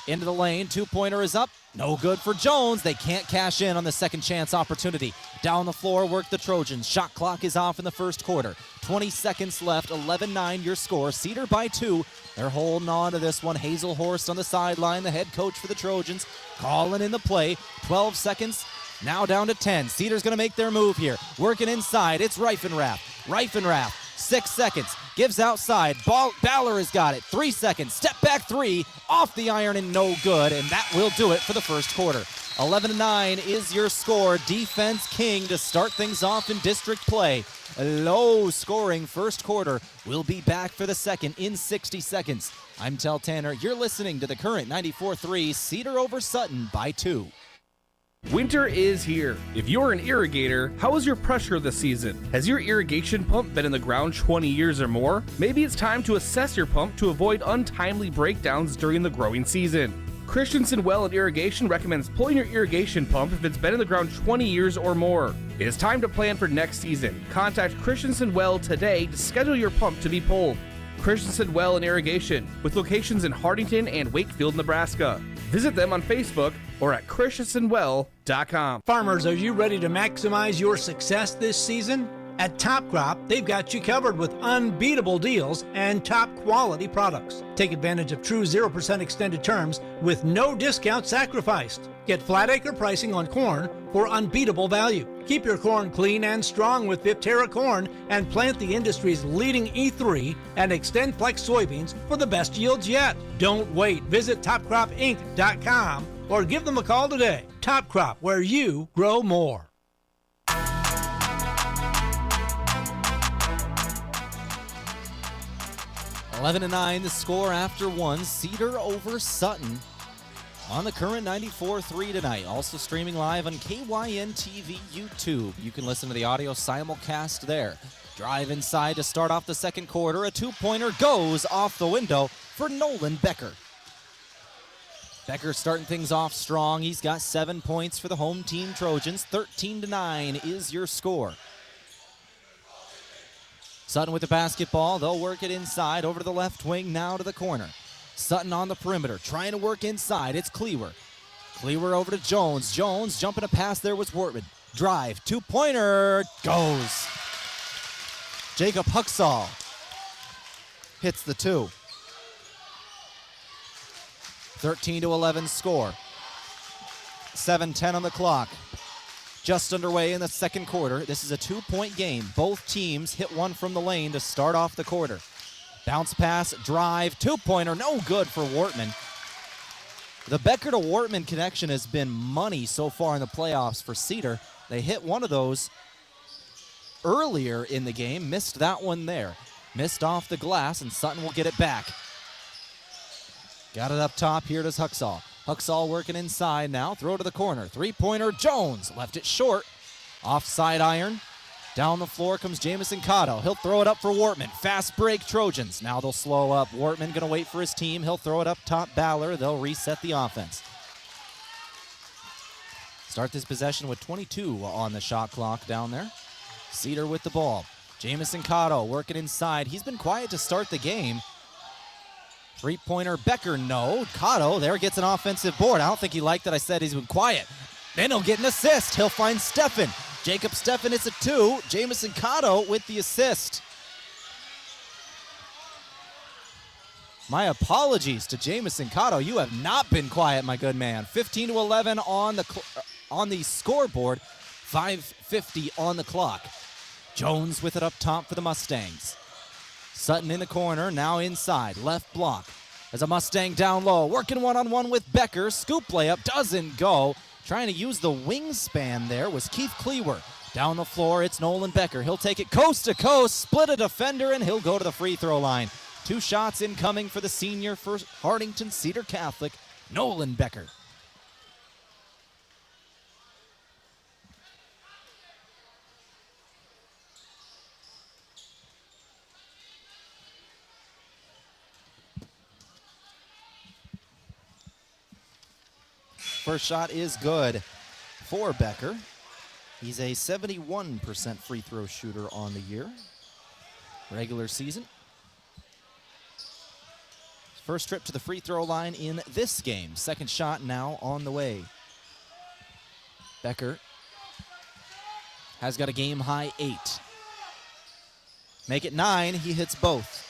Into the lane, two-pointer is up. No good for Jones. They can't cash in on the second chance opportunity. Down the floor work the Trojans. Shot clock is off in the first quarter. 20 seconds left, 11-9 your score. Cedar by 2. They're holding on to this one. Hazelhorst on the sideline, the head coach for the Trojans, calling in the play. 12 seconds, now down to 10. Cedar's going to make their move here. Working inside, it's Reifenrath. 6 seconds, gives outside. Baller has got it. 3 seconds, step back 3, off the iron and no good, and that will do it for the first quarter. 11-9 is your score. Defense king to start things off in district play. A low scoring first quarter. We'll be back for the second in 60 seconds. I'm Tehl Tanner. You're listening to the current 94-3 Cedar over Sutton by 2. Winter is here. If you're an irrigator, how is your pressure this season? Has your irrigation pump been in the ground 20 years or more? Maybe it's time to assess your pump to avoid untimely breakdowns during the growing season. Christensen Well and Irrigation recommends pulling your irrigation pump if it's been in the ground 20 years or more. It is time to plan for next season. Contact Christensen Well today to schedule your pump to be pulled. Christensen Well and Irrigation, with locations in Hartington and Wakefield, Nebraska. Visit them on Facebook or at christensenwell.com. Farmers, are you ready to maximize your success this season? At Top Crop, they've got you covered with unbeatable deals and top quality products. Take advantage of true 0% extended terms with no discount sacrificed. Get flat acre pricing on corn for unbeatable value. Keep your corn clean and strong with Viptera corn and plant the industry's leading E3 and Extend Flex soybeans for the best yields yet. Don't wait. Visit topcropinc.com or give them a call today. Top Crop, where you grow more. 11-9 the score after 1. Cedar over Sutton on the current 94-3 tonight. Also streaming live on KYNTV YouTube. You can listen to the audio simulcast there. Drive inside to start off the second quarter. A two-pointer goes off the window for Nolan Becker. Becker starting things off strong. He's got 7 points for the home team Trojans. 13-9 is your score. Sutton with the basketball. They'll work it inside over to the left wing, now to the corner. Sutton on the perimeter, trying to work inside. It's Klewer. Klewer over to Jones. Jones jumping a pass there was Wortman. Drive, two-pointer, goes. Jacob Huxall hits the 2. 13-11 score. 7:10 on the clock. Just underway in the second quarter. This is a 2-point game. Both teams hit one from the lane to start off the quarter. Bounce pass, drive, two-pointer, no good for Wortman. The Becker to Wortman connection has been money so far in the playoffs for Cedar. They hit one of those earlier in the game, missed that one there. Missed off the glass, and Sutton will get it back. Got it up top, here does Huxall. Huxall working inside now, throw to the corner. Three-pointer, Jones, left it short. Offside iron. Down the floor comes Jamison Cotto. He'll throw it up for Wortman. Fast break, Trojans. Now they'll slow up. Wortman gonna wait for his team. He'll throw it up top, Baller. They'll reset the offense. Start this possession with 22 on the shot clock down there. Cedar with the ball. Jamison Cotto working inside. He's been quiet to start the game. Three-pointer, Becker, no. Cotto there gets an offensive board. I don't think he liked that I said he's been quiet. Then he'll get an assist. He'll find Steffen. Jacob Steffen hits a 2. Jamison Cotto with the assist. My apologies to Jamison Cotto. You have not been quiet, my good man. 15-11 on the scoreboard. 5:50 on the clock. Jones with it up top for the Mustangs. Sutton in the corner, now inside, left block. There's a Mustang down low, working one-on-one with Becker. Scoop layup doesn't go. Trying to use the wingspan there was Keith Klewer. Down the floor, it's Nolan Becker. He'll take it coast to coast, split a defender, and he'll go to the free throw line. 2 shots incoming for the senior for Hartington Cedar Catholic, Nolan Becker. First shot is good for Becker. He's a 71% free throw shooter on the year. Regular season. First trip to the free throw line in this game. Second shot now on the way. Becker has got a game high 8. Make it 9, he hits both.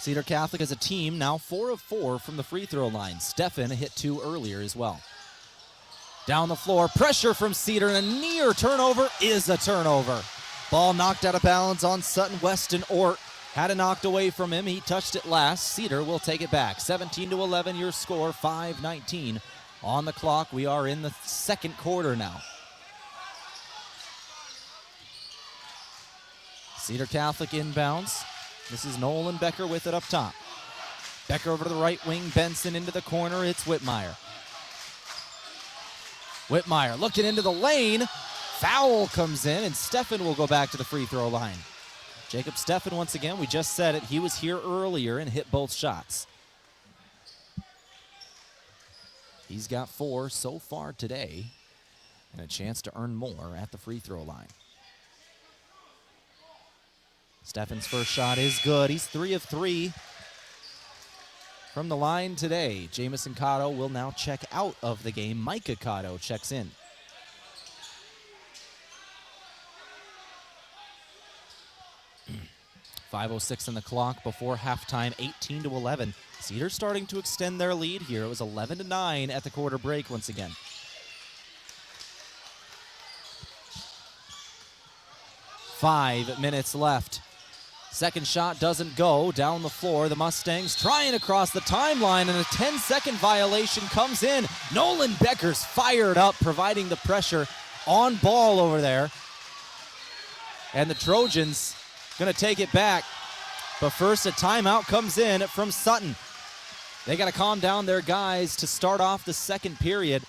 Cedar Catholic as a team now 4 of 4 from the free throw line. Stefan hit 2 earlier as well. Down the floor, pressure from Cedar, and a near turnover is a turnover. Ball knocked out of bounds on Sutton. Weston Ort had it knocked away from him. He touched it last. Cedar will take it back. 17-11 your score, 5:19 on the clock. We are in the second quarter now. Cedar Catholic inbounds. This is Nolan Becker with it up top. Becker over to the right wing. Benson into the corner. It's Whitmire. Whitmire looking into the lane. Foul comes in, and Stefan will go back to the free throw line. Jacob Stefan, once again, we just said it. He was here earlier and hit both shots. He's got 4 so far today, and a chance to earn more at the free throw line. Stefan's first shot is good. He's 3 of 3 from the line today. Jamison Cotto will now check out of the game. Micah Cotto checks in. .506 on the clock before halftime, 18-11. Cedar starting to extend their lead here. It was 11-9 at the quarter break once again. Five minutes left. Second shot doesn't go. Down the floor, the Mustangs trying across the timeline, and a 10-second violation comes in. Nolan Becker's fired up, providing the pressure on ball over there. And the Trojans going to take it back. But first, a timeout comes in from Sutton. They got to calm down their guys to start off the second period.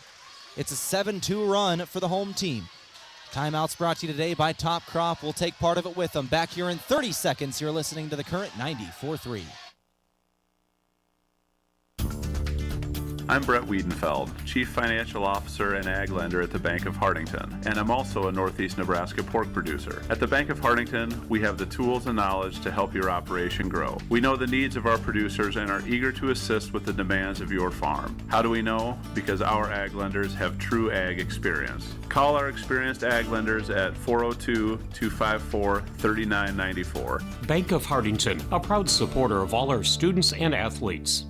It's a 7-2 run for the home team. Timeouts brought to you today by Top Crop. We'll take part of it with them. Back here in 30 seconds, you're listening to the Current 94.3. I'm Brett Wiedenfeld, Chief Financial Officer and Ag Lender at the Bank of Hartington, and I'm also a Northeast Nebraska pork producer. At the Bank of Hartington, we have the tools and knowledge to help your operation grow. We know the needs of our producers and are eager to assist with the demands of your farm. How do we know? Because our Ag Lenders have true Ag experience. Call our experienced Ag Lenders at 402-254-3994. Bank of Hartington, a proud supporter of all our students and athletes.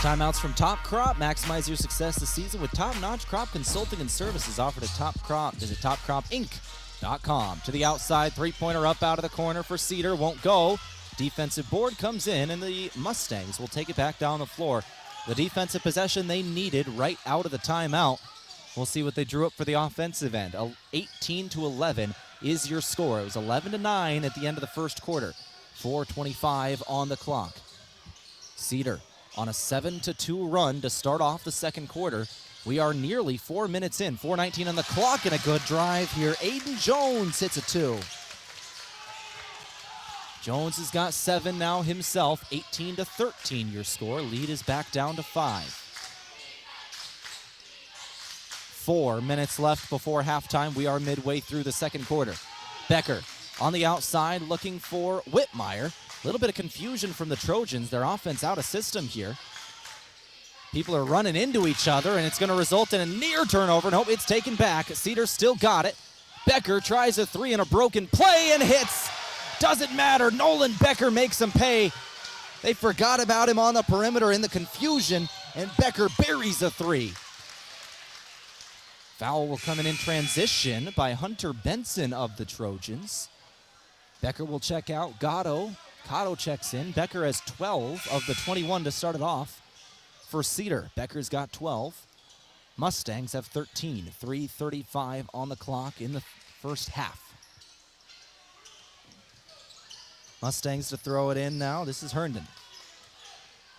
Timeouts from Top Crop. Maximize your success this season with top-notch crop consulting and services offered at Top Crop. Visit topcropinc.com. To the outside, three-pointer up out of the corner for Cedar. Won't go. Defensive board comes in, and the Mustangs will take it back down the floor. The defensive possession they needed right out of the timeout. We'll see what they drew up for the offensive end. 18-11 is your score. It was 11-9 at the end of the first quarter. 4:25 on the clock. Cedar on a 7-2 run to start off the second quarter. We are nearly 4 minutes in. 4:19 on the clock, and a good drive here. Aiden Jones hits a 2. Jones has got 7 now himself. 18-13 your score. Lead is back down to 5. 4 minutes left before halftime. We are midway through the second quarter. Becker on the outside looking for Whitmire. A little bit of confusion from the Trojans. Their offense out of system here. People are running into each other, and it's going to result in a near turnover. Nope, it's taken back. Cedar still got it. Becker tries a 3 and a broken play and hits. Doesn't matter. Nolan Becker makes him pay. They forgot about him on the perimeter in the confusion, and Becker buries a 3. Foul will come in transition by Hunter Benson of the Trojans. Becker will check out. Cotto checks in. Becker has 12 of the 21 to start it off for Cedar. Becker's got 12. Mustangs have 13. 3:35 on the clock in the first half. Mustangs to throw it in now. This is Herndon.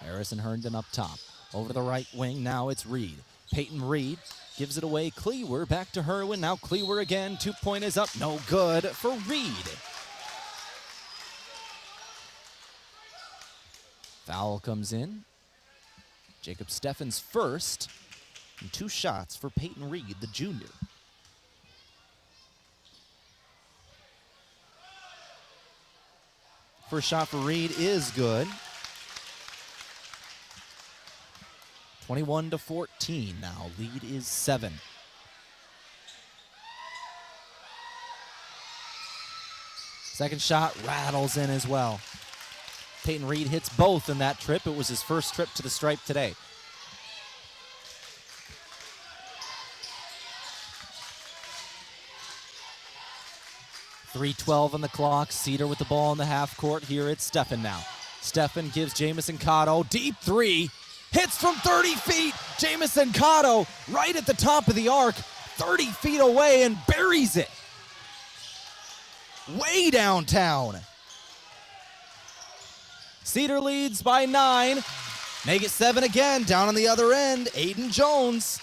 Harrison Herndon up top. Over to the right wing. Now it's Reed. Peyton Reed gives it away. Cleaver back to Herwin. Now Cleaver again. 2-point is up. No good for Reed. Foul comes in. Jacob Steffen's first. And 2 shots for Peyton Reed, the junior. First shot for Reed is good. 21-14 now. Lead is 7. Second shot rattles in as well. Peyton Reed hits both in that trip. It was his first trip to the stripe today. .312 on the clock. Cedar with the ball in the half court. Here it's Steffen now. Steffen gives Jamison Cotto. Deep 3. Hits from 30 feet. Jamison Cotto right at the top of the arc. 30 feet away and buries it. Way downtown. Cedar leads by 9. Make it 7 again. Down on the other end. Aiden Jones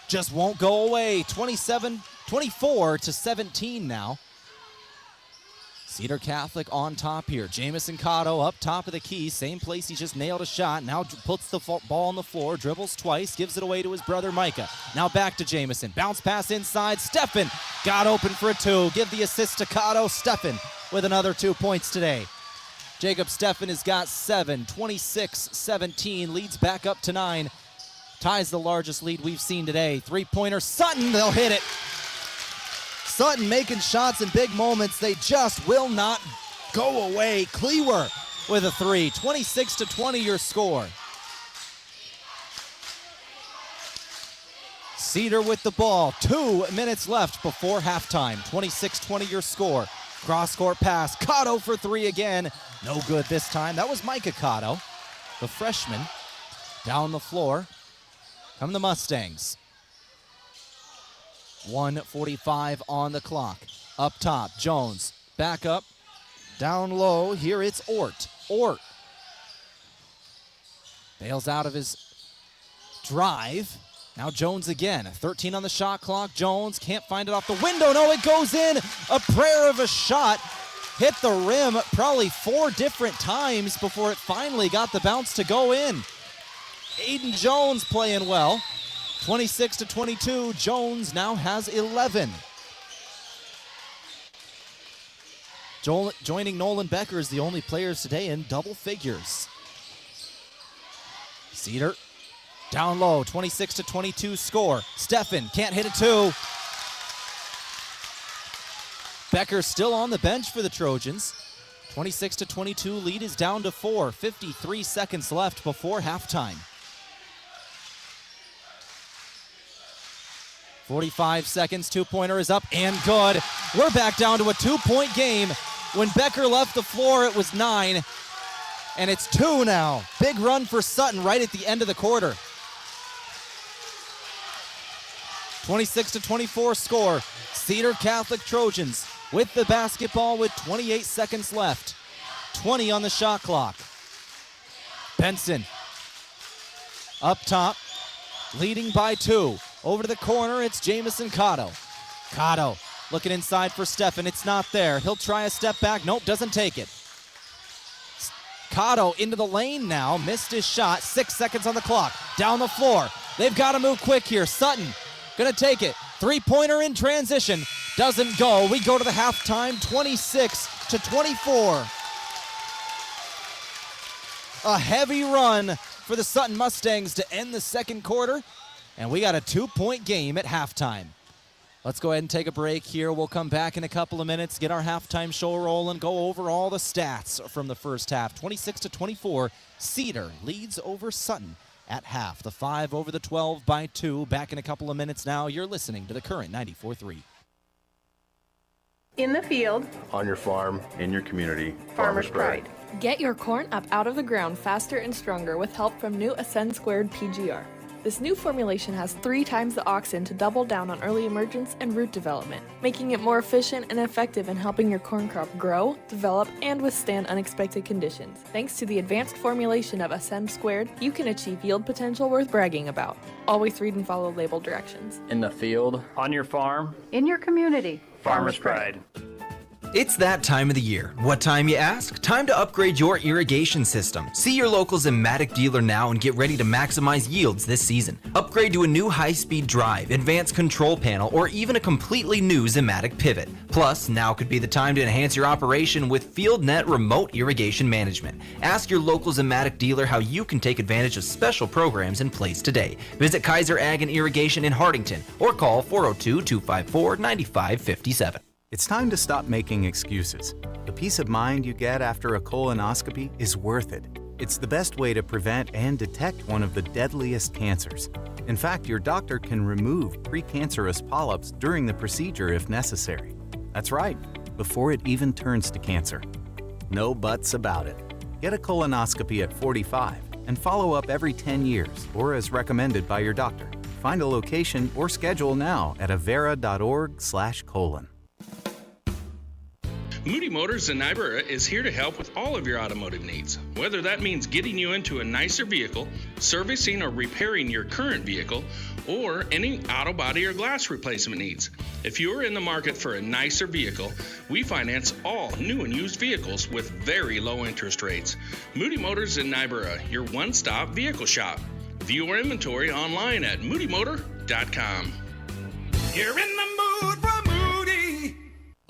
just won't go away. 24-17 now. Cedar Catholic on top here. Jamison Cotto up top of the key. Same place he just nailed a shot. Now puts the ball on the floor. Dribbles twice. Gives it away to his brother Micah. Now back to Jamison. Bounce pass inside. Steffen got open for a 2. Give the assist to Cotto. Steffen with another 2 points today. Jacob Steffen has got 7. 26-17. Leads back up to 9. Ties the largest lead we've seen today. 3-pointer. Sutton. They'll hit it. Sutton making shots in big moments. They just will not go away. Cleaver with a 3. 26-20 your score. Cedar with the ball. 2 minutes left before halftime. 26-20 your score. Cross-court pass. Cotto for 3 again. No good this time. That was Micah Cotto, the freshman. Down the floor come the Mustangs. 1:45 on the clock. Up top, Jones. Back up. Down low, here it's Ort. Ort bails out of his drive. Now Jones again. 13 on the shot clock. Jones can't find it off the window. No, it goes in. A prayer of a shot. Hit the rim probably 4 different times before it finally got the bounce to go in. Aiden Jones playing well. 26-22, Jones now has 11. Joining Nolan Becker is the only players today in double figures. Cedar down low, 26-22 score. Steffen can't hit a 2. Becker still on the bench for the Trojans. 26-22, lead is down to 4. 53 seconds left before halftime. 45 seconds, 2-pointer is up and good. We're back down to a 2-point game. When Becker left the floor, it was 9, and it's 2 now. Big run for Sutton right at the end of the quarter. 26-24 score. Cedar Catholic Trojans with the basketball with 28 seconds left. 20 on the shot clock. Benson up top, leading by 2. Over to the corner, it's Jamison Cotto. Cotto looking inside for Steffen. It's not there. He'll try a step back. Nope, doesn't take it. Cotto into the lane now. Missed his shot. 6 seconds on the clock. Down the floor. They've got to move quick here. Sutton gonna take it. 3-pointer in transition. Doesn't go. We go to the halftime. 26-24. A heavy run for the Sutton Mustangs to end the second quarter. And we got a 2-point game at halftime. Let's go ahead and take a break here. We'll come back in a couple of minutes, get our halftime show rolling, go over all the stats from the first half. 26-24, Cedar leads over Sutton at half. The 5 over the 12 by 2. Back in a couple of minutes now. You're listening to the Current 94.3. In the field. On your farm. In your community. Farmer's Pride. Get your corn up out of the ground faster and stronger with help from new Ascend Squared PGR. This new formulation has 3 times the auxin to double down on early emergence and root development, making it more efficient and effective in helping your corn crop grow, develop, and withstand unexpected conditions. Thanks to the advanced formulation of Ascend Squared, you can achieve yield potential worth bragging about. Always read and follow label directions. In the field, on your farm, in your community. Farmer's Pride. It's that time of the year. What time, you ask? Time to upgrade your irrigation system. See your local Zimmatic dealer now and get ready to maximize yields this season. Upgrade to a new high-speed drive, advanced control panel, or even a completely new Zimmatic pivot. Plus, now could be the time to enhance your operation with FieldNet remote irrigation management. Ask your local Zimmatic dealer how you can take advantage of special programs in place today. Visit Kaiser Ag and Irrigation in Hartington or call 402-254-9557. It's time to stop making excuses. The peace of mind you get after a colonoscopy is worth it. It's the best way to prevent and detect one of the deadliest cancers. In fact, your doctor can remove precancerous polyps during the procedure if necessary. That's right, before it even turns to cancer. No buts about it. Get a colonoscopy at 45 and follow up every 10 years or as recommended by your doctor. Find a location or schedule now at avera.org/colon. Moody Motors in Niobrara is here to help with all of your automotive needs. Whether that means getting you into a nicer vehicle, servicing or repairing your current vehicle, or any auto body or glass replacement needs. If you are in the market for a nicer vehicle, we finance all new and used vehicles with very low interest rates. Moody Motors in Niobrara, your one-stop vehicle shop. View our inventory online at moodymotor.com. You're in the mood for Moody.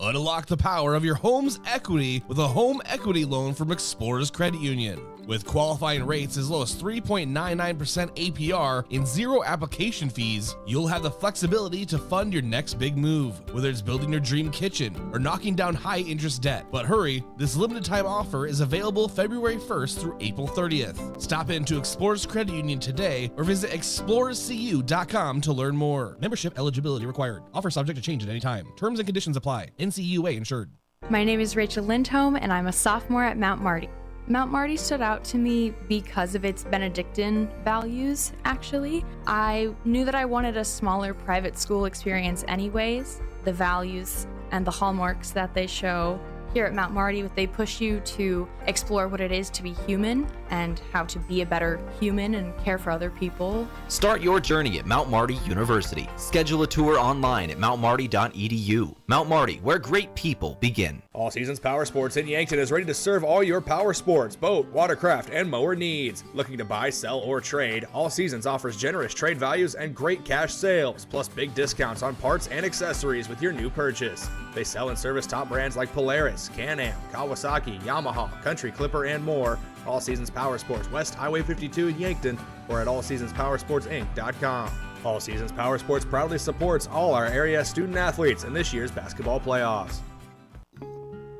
Unlock the power of your home's equity with a home equity loan from Explorers Credit Union. With qualifying rates as low as 3.99% APR and 0 application fees, you'll have the flexibility to fund your next big move, whether it's building your dream kitchen or knocking down high-interest debt. But hurry, this limited-time offer is available February 1st through April 30th. Stop into Explorers Credit Union today or visit explorerscu.com to learn more. Membership eligibility required. Offer subject to change at any time. Terms and conditions apply. NCUA insured. My name is Rachel Lindholm, and I'm a sophomore at Mount Marty. Mount Marty stood out to me because of its Benedictine values, actually. I knew that I wanted a smaller private school experience anyways. The values and the hallmarks that they show here at Mount Marty, they push you to explore what it is to be human and how to be a better human and care for other people. Start your journey at Mount Marty University. Schedule a tour online at mountmarty.edu. Mount Marty, where great people begin. All Seasons Power Sports in Yankton is ready to serve all your power sports, boat, watercraft, and mower needs. Looking to buy, sell, or trade, All Seasons offers generous trade values and great cash sales, plus big discounts on parts and accessories with your new purchase. They sell and service top brands like Polaris, Can-Am, Kawasaki, Yamaha, Country Clipper, and more. All Seasons Power Sports, West Highway 52 in Yankton, or at allseasonspowersportsinc.com. All Seasons Power Sports proudly supports all our area student athletes in this year's basketball playoffs.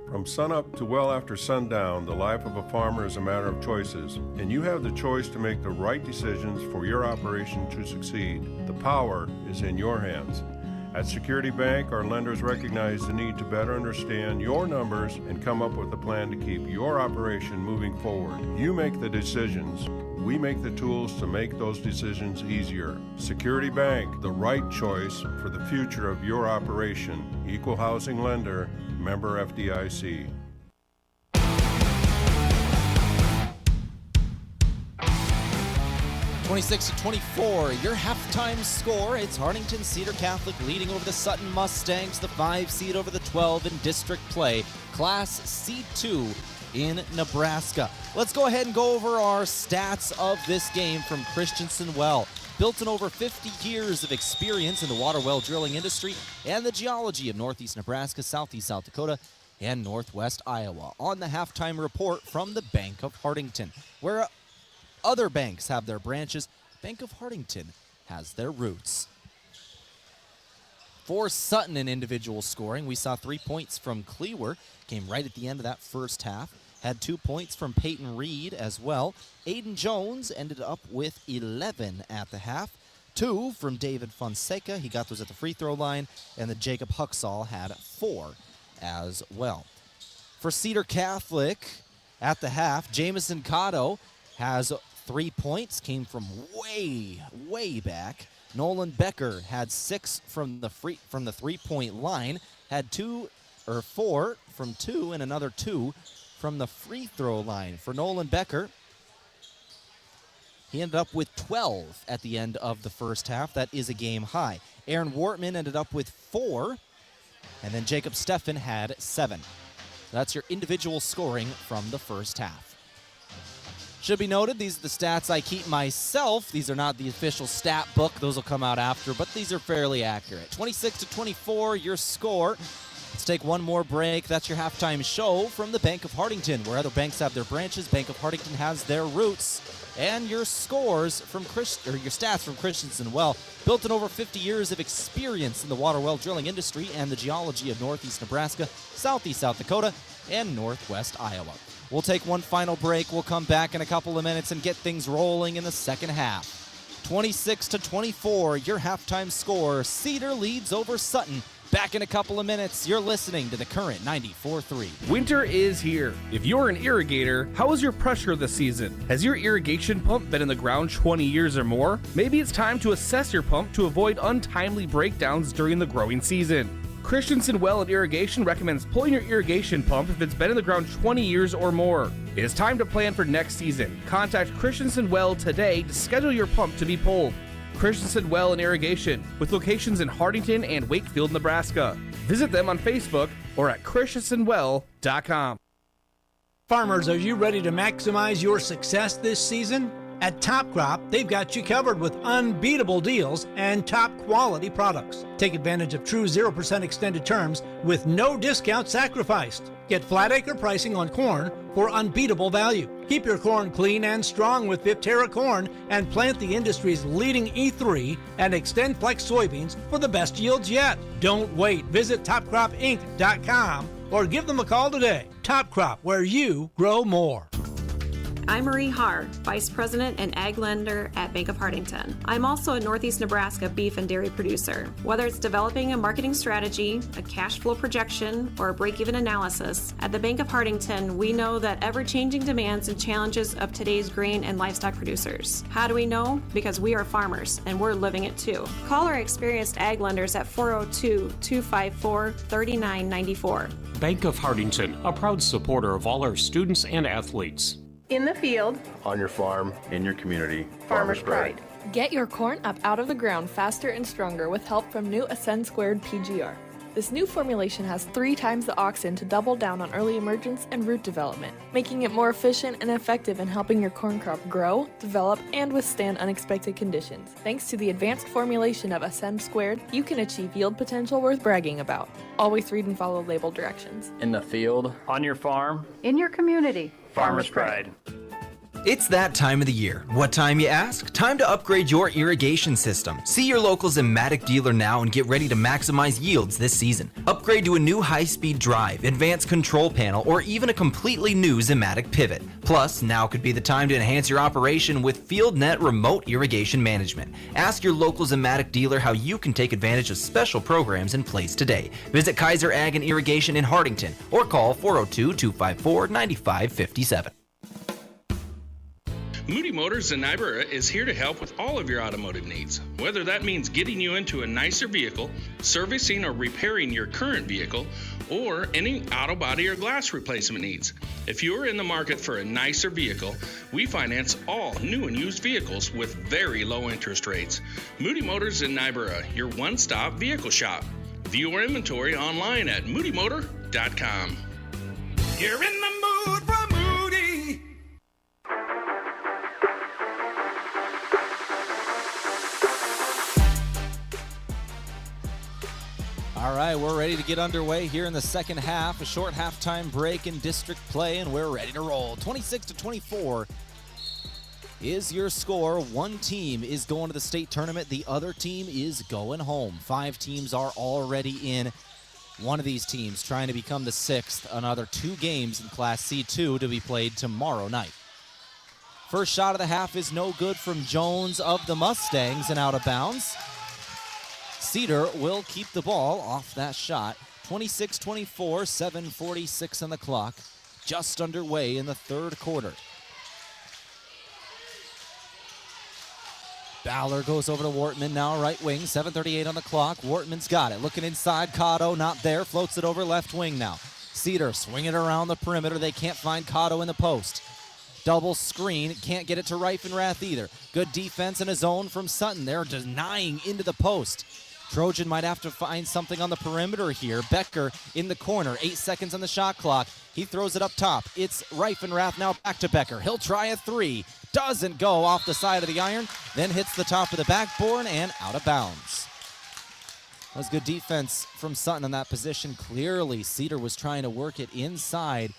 From sunup to well after sundown, the life of a farmer is a matter of choices, and you have the choice to make the right decisions for your operation to succeed. The power is in your hands. At Security Bank, our lenders recognize the need to better understand your numbers and come up with a plan to keep your operation moving forward. You make the decisions. We make the tools to make those decisions easier. Security Bank, the right choice for the future of your operation. Equal housing lender, member FDIC. 26-24, your halftime score. It's Hartington Cedar Catholic leading over the Sutton Mustangs, the 5 seed over the 12 in district play, Class C2 in Nebraska. Let's go ahead and go over our stats of this game from Christensen Well. Built on over 50 years of experience in the water well drilling industry and the geology of northeast Nebraska, southeast South Dakota, and northwest Iowa. On the halftime report from the Bank of Hartington, where other banks have their branches, Bank of Hartington has their roots. For Sutton in individual scoring, we saw 3 points from Cleaver, came right at the end of that first half. Had 2 points from Peyton Reed as well. Aiden Jones ended up with 11 at the half. 2 from David Fonseca, he got those at the free throw line, and the Jacob Huxall had 4 as well. For Cedar Catholic at the half, Jamison Cotto has 3 points came from way back. Nolan Becker had 6 from the 3-point line, had 4 from 2 and another 2 from the free throw line. For Nolan Becker, he ended up with 12 at the end of the first half. That is a game high. Aaron Wortman ended up with 4, and then Jacob Steffen had 7. That's your individual scoring from the first half. Should be noted, these are the stats I keep myself. These are not the official stat book. Those will come out after, but these are fairly accurate. 26-24, your score. Let's take one more break. That's your halftime show from the Bank of Hartington. Where other banks have their branches, Bank of Hartington has their roots. And your scores from your stats from Christensen Well, built on over 50 years of experience in the water well drilling industry and the geology of northeast Nebraska, southeast South Dakota, and northwest Iowa. We'll take one final break. We'll come back in a couple of minutes and get things rolling in the second half. 26-24, your halftime score. Cedar leads over Sutton. Back in a couple of minutes. You're listening to the Current 94.3. Winter is here. If you're an irrigator, how is your pressure this season? Has your irrigation pump been in the ground 20 years or more? Maybe it's time to assess your pump to avoid untimely breakdowns during the growing season. Christensen Well and Irrigation recommends pulling your irrigation pump if it's been in the ground 20 years or more. It is time to plan for next season. Contact Christensen Well today to schedule your pump to be pulled. Christensen Well and Irrigation, with locations in Hartington and Wakefield, Nebraska. Visit them on Facebook or at christensenwell.com. Farmers, are you ready to maximize your success this season? At Top Crop, they've got you covered with unbeatable deals and top quality products. Take advantage of true 0% extended terms with no discount sacrificed. Get flat acre pricing on corn for unbeatable value. Keep your corn clean and strong with Viptera corn and plant the industry's leading E3 and Extend Flex soybeans for the best yields yet. Don't wait. Visit topcropinc.com or give them a call today. Top Crop, where you grow more. I'm Marie Haar, Vice President and Ag Lender at Bank of Hartington. I'm also a Northeast Nebraska beef and dairy producer. Whether it's developing a marketing strategy, a cash flow projection, or a break-even analysis, at the Bank of Hartington, we know that ever-changing demands and challenges of today's grain and livestock producers. How do we know? Because we are farmers, and we're living it too. Call our experienced ag lenders at 402-254-3994. Bank of Hartington, a proud supporter of all our students and athletes. In the field, on your farm, in your community. Farmers Pride. Get your corn up out of the ground faster and stronger with help from new Ascend Squared PGR. This new formulation has 3 times the auxin to double down on early emergence and root development, making it more efficient and effective in helping your corn crop grow, develop, and withstand unexpected conditions. Thanks to the advanced formulation of Ascend Squared, you can achieve yield potential worth bragging about. Always read and follow label directions. In the field, on your farm, in your community. Farmers Pride. It's that time of the year. What time, you ask? Time to upgrade your irrigation system. See your local Zimmatic dealer now and get ready to maximize yields this season. Upgrade to a new high-speed drive, advanced control panel, or even a completely new Zimmatic pivot. Plus, now could be the time to enhance your operation with FieldNet remote irrigation management. Ask your local Zimmatic dealer how you can take advantage of special programs in place today. Visit Kaiser Ag and Irrigation in Hartington or call 402-254-9557. Moody Motors in Niobrara is here to help with all of your automotive needs. Whether that means getting you into a nicer vehicle, servicing or repairing your current vehicle, or any auto body or glass replacement needs. If you're in the market for a nicer vehicle, we finance all new and used vehicles with very low interest rates. Moody Motors in Niobrara, your one-stop vehicle shop. View our inventory online at moodymotor.com. You're in the mood for Moody. All right, we're ready to get underway here in the second half. A short halftime break in district play, and we're ready to roll. 26-24 is your score. One team is going to the state tournament. The other team is going home. 5 teams are already in. One of these teams trying to become the 6th. Another 2 games in Class C2 to be played tomorrow night. First shot of the half is no good from Jones of the Mustangs and out of bounds. Cedar will keep the ball off that shot. 26-24, 7:46 on the clock. Just underway in the third quarter. Ballard goes over to Wortman now, right wing, 7:38 on the clock. Wortman's got it. Looking inside, Cotto not there, floats it over left wing now. Cedar swinging it around the perimeter. They can't find Cotto in the post. Double screen, can't get it to Reifenrath either. Good defense in a zone from Sutton. They're denying into the post. Trojan might have to find something on the perimeter here. Becker in the corner, 8 seconds on the shot clock. He throws it up top. It's Reifenrath now back to Becker. He'll try a three. Doesn't go off the side of the iron, then hits the top of the backboard and out of bounds. That was good defense from Sutton in that position. Clearly, Cedar was trying to work it inside,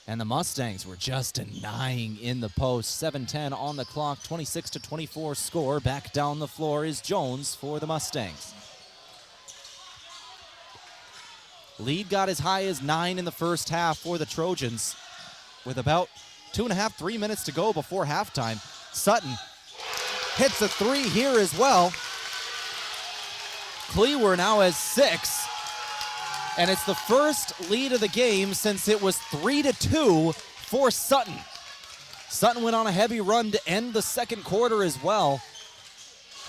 and the Mustangs were just denying in the post. 7:10 on the clock, 26-24 score. Back down the floor is Jones for the Mustangs. Lead got as high as 9 in the first half for the Trojans, with about 2.5, 3 minutes to go before halftime. Sutton hits a three here as well. Cleaver now has 6. And it's the first lead of the game since it was 3-2 for Sutton. Sutton went on a heavy run to end the second quarter as well.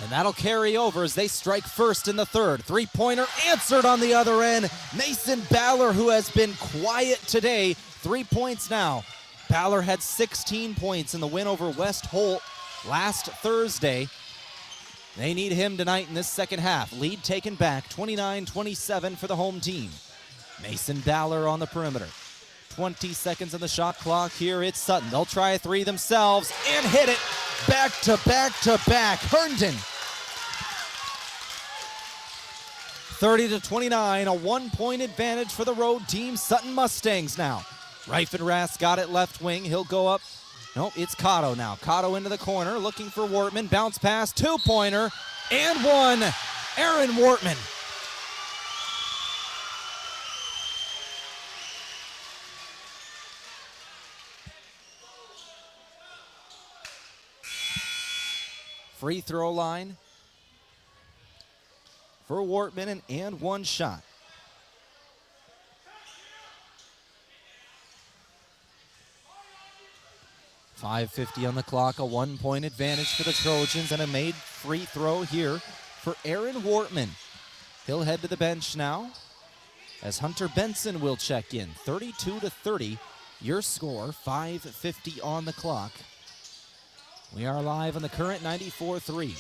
And that'll carry over as they strike first in the third. Three-pointer answered on the other end. Mason Baller, who has been quiet today, 3 points now. Baller had 16 points in the win over West Holt last Thursday. They need him tonight in this second half. Lead taken back, 29-27 for the home team. Mason Baller on the perimeter. 20 seconds on the shot clock. Here it's Sutton. They'll try a three themselves and hit it. Back to back to back. Herndon. 30-29, a 1-point advantage for the road team. Sutton Mustangs now. Reifenrath got it left wing. He'll go up. Nope, it's Cotto now. Cotto into the corner, looking for Wortman. Bounce pass, two-pointer, and one. Aaron Wortman. Free throw line for Wortman and one shot. 5:50 on the clock, a 1-point advantage for the Trojans, and a made free throw here for Aaron Wortman. He'll head to the bench now as Hunter Benson will check in. 32-30, your score, 5:50 on the clock. We are live on the current 94.3.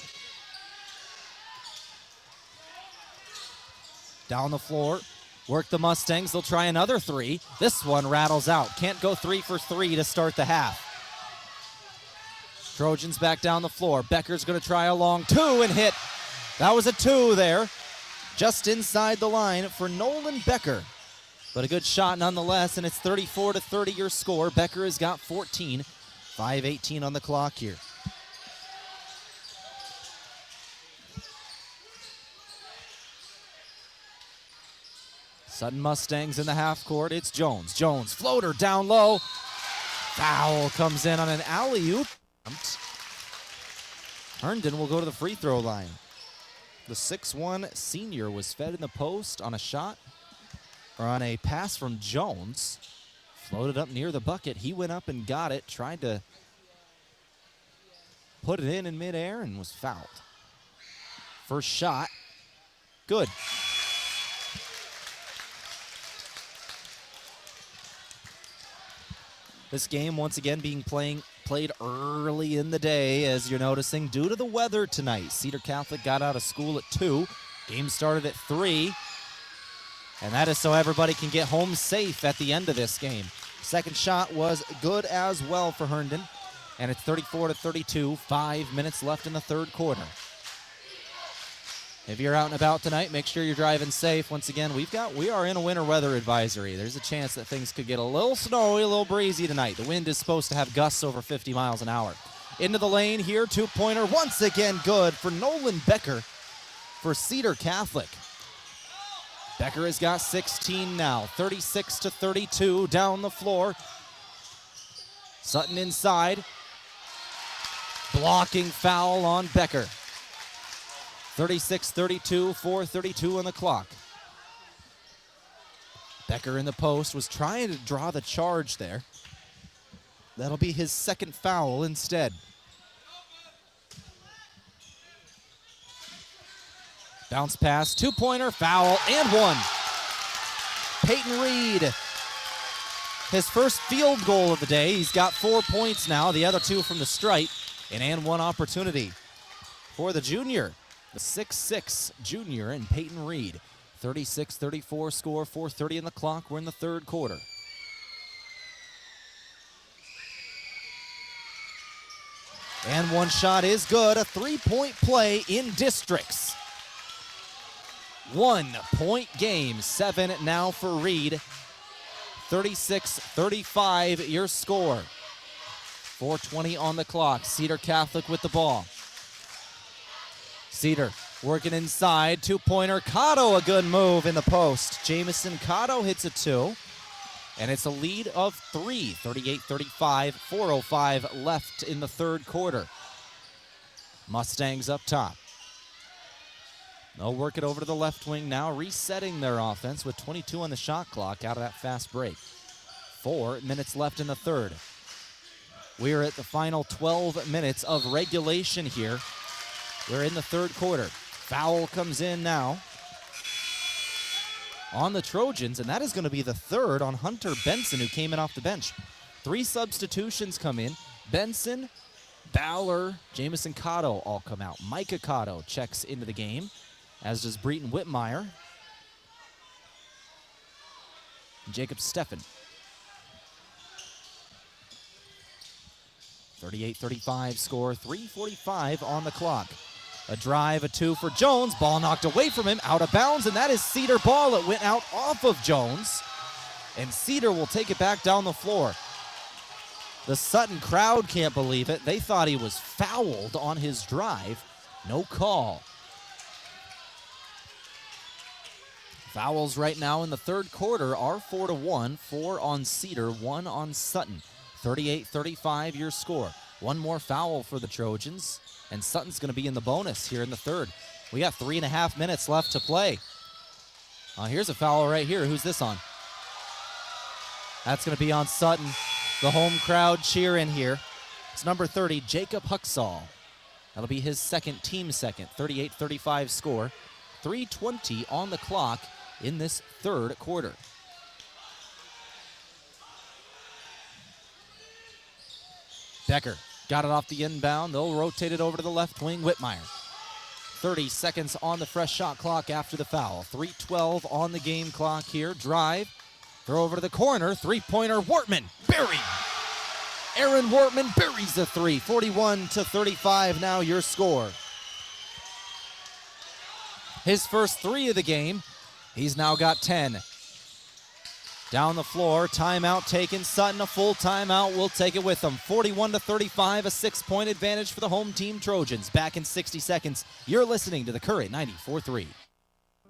Down the floor, work the Mustangs. They'll try another three. This one rattles out. Can't go 3 for 3 to start the half. Trojans back down the floor. Becker's going to try a long two and hit. That was a two there, just inside the line for Nolan Becker. But a good shot nonetheless, and it's 34-30 your score. Becker has got 14. 5:18 on the clock here. Sutton Mustangs in the half court. It's Jones. Jones, floater down low. Foul comes in on an alley-oop. Herndon will go to the free throw line. The 6'1 senior was fed in the post on a shot, or on a pass from Jones. Floated up near the bucket. He went up and got it, tried to put it in midair and was fouled. First shot, good. This game once again being played early in the day, as you're noticing, due to the weather tonight. Cedar Catholic got out of school at 2. Game started at 3. And that is so everybody can get home safe at the end of this game. Second shot was good as well for Herndon. And it's 34-32, 5 minutes left in the third quarter. If you're out and about tonight, make sure you're driving safe. Once again, we are in a winter weather advisory. There's a chance that things could get a little snowy, a little breezy tonight. The wind is supposed to have gusts over 50 miles an hour. Into the lane here, two-pointer, once again good for Nolan Becker for Cedar Catholic. Becker has got 16 now, 36-32 down the floor. Sutton inside. Blocking foul on Becker. 36-32, 4:32 on the clock. Becker in the post was trying to draw the charge there. That'll be his second foul instead. Bounce pass, two-pointer, foul, and one. Peyton Reed, his first field goal of the day. He's got 4 points now, the other two from the stripe. An and one opportunity for the junior, the 6'6" junior and Peyton Reed. 36-34 score, 4:30 in the clock. We're in the third quarter. And one shot is good. A three-point play in districts. 1 point game. 7 now for Reed. 36-35 your score. 4:20 on the clock. Cedar Catholic with the ball. Cedar working inside. Two-pointer. Cotto, a good move in the post. Jamison Cotto hits a two. And it's a lead of 3, 38-35, 4:05 left in the third quarter. Mustangs up top. They'll work it over to the left wing now, resetting their offense with 22 on the shot clock out of that fast break. 4 minutes left in the third. We're at the final 12 minutes of regulation here. We're in the third quarter. Foul comes in now on the Trojans, and that is going to be the third on Hunter Benson, who came in off the bench. 3 substitutions come in. Benson, Bowler, Jamison Cotto all come out. Micah Cotto checks into the game, as does Breton Whitmire. Jacob Steffen. 38-35 score, 3:45 on the clock. A drive, a two for Jones. Ball knocked away from him, out of bounds, and that is Cedar ball. It went out off of Jones, and Cedar will take it back down the floor. The Sutton crowd can't believe it. They thought he was fouled on his drive. No call. Fouls right now in the third quarter are 4-1. 4 on Cedar, 1 on Sutton. 38-35 your score. One more foul for the Trojans, and Sutton's going to be in the bonus here in the third. We got 3.5 minutes left to play. Here's a foul right here. Who's this on? That's going to be on Sutton. The home crowd cheering here. It's number 30, Jacob Huxall. That'll be his second, team second. 38-35 score. 3:20 on the clock in this third quarter. Becker got it off the inbound. They'll rotate it over to the left wing. Whitmire. 30 seconds on the fresh shot clock after the foul. 3:12 on the game clock here. Drive. Throw over to the corner. Three-pointer. Wortman. Buried. Aaron Wortman buries the three. 41-35 now your score. His first 3 of the game. He's now got 10. Down the floor, timeout taken. Sutton, a full timeout. We'll take it with them. 41-35, a 6-point advantage for the home team Trojans. Back in 60 seconds. You're listening to the Current 94.3.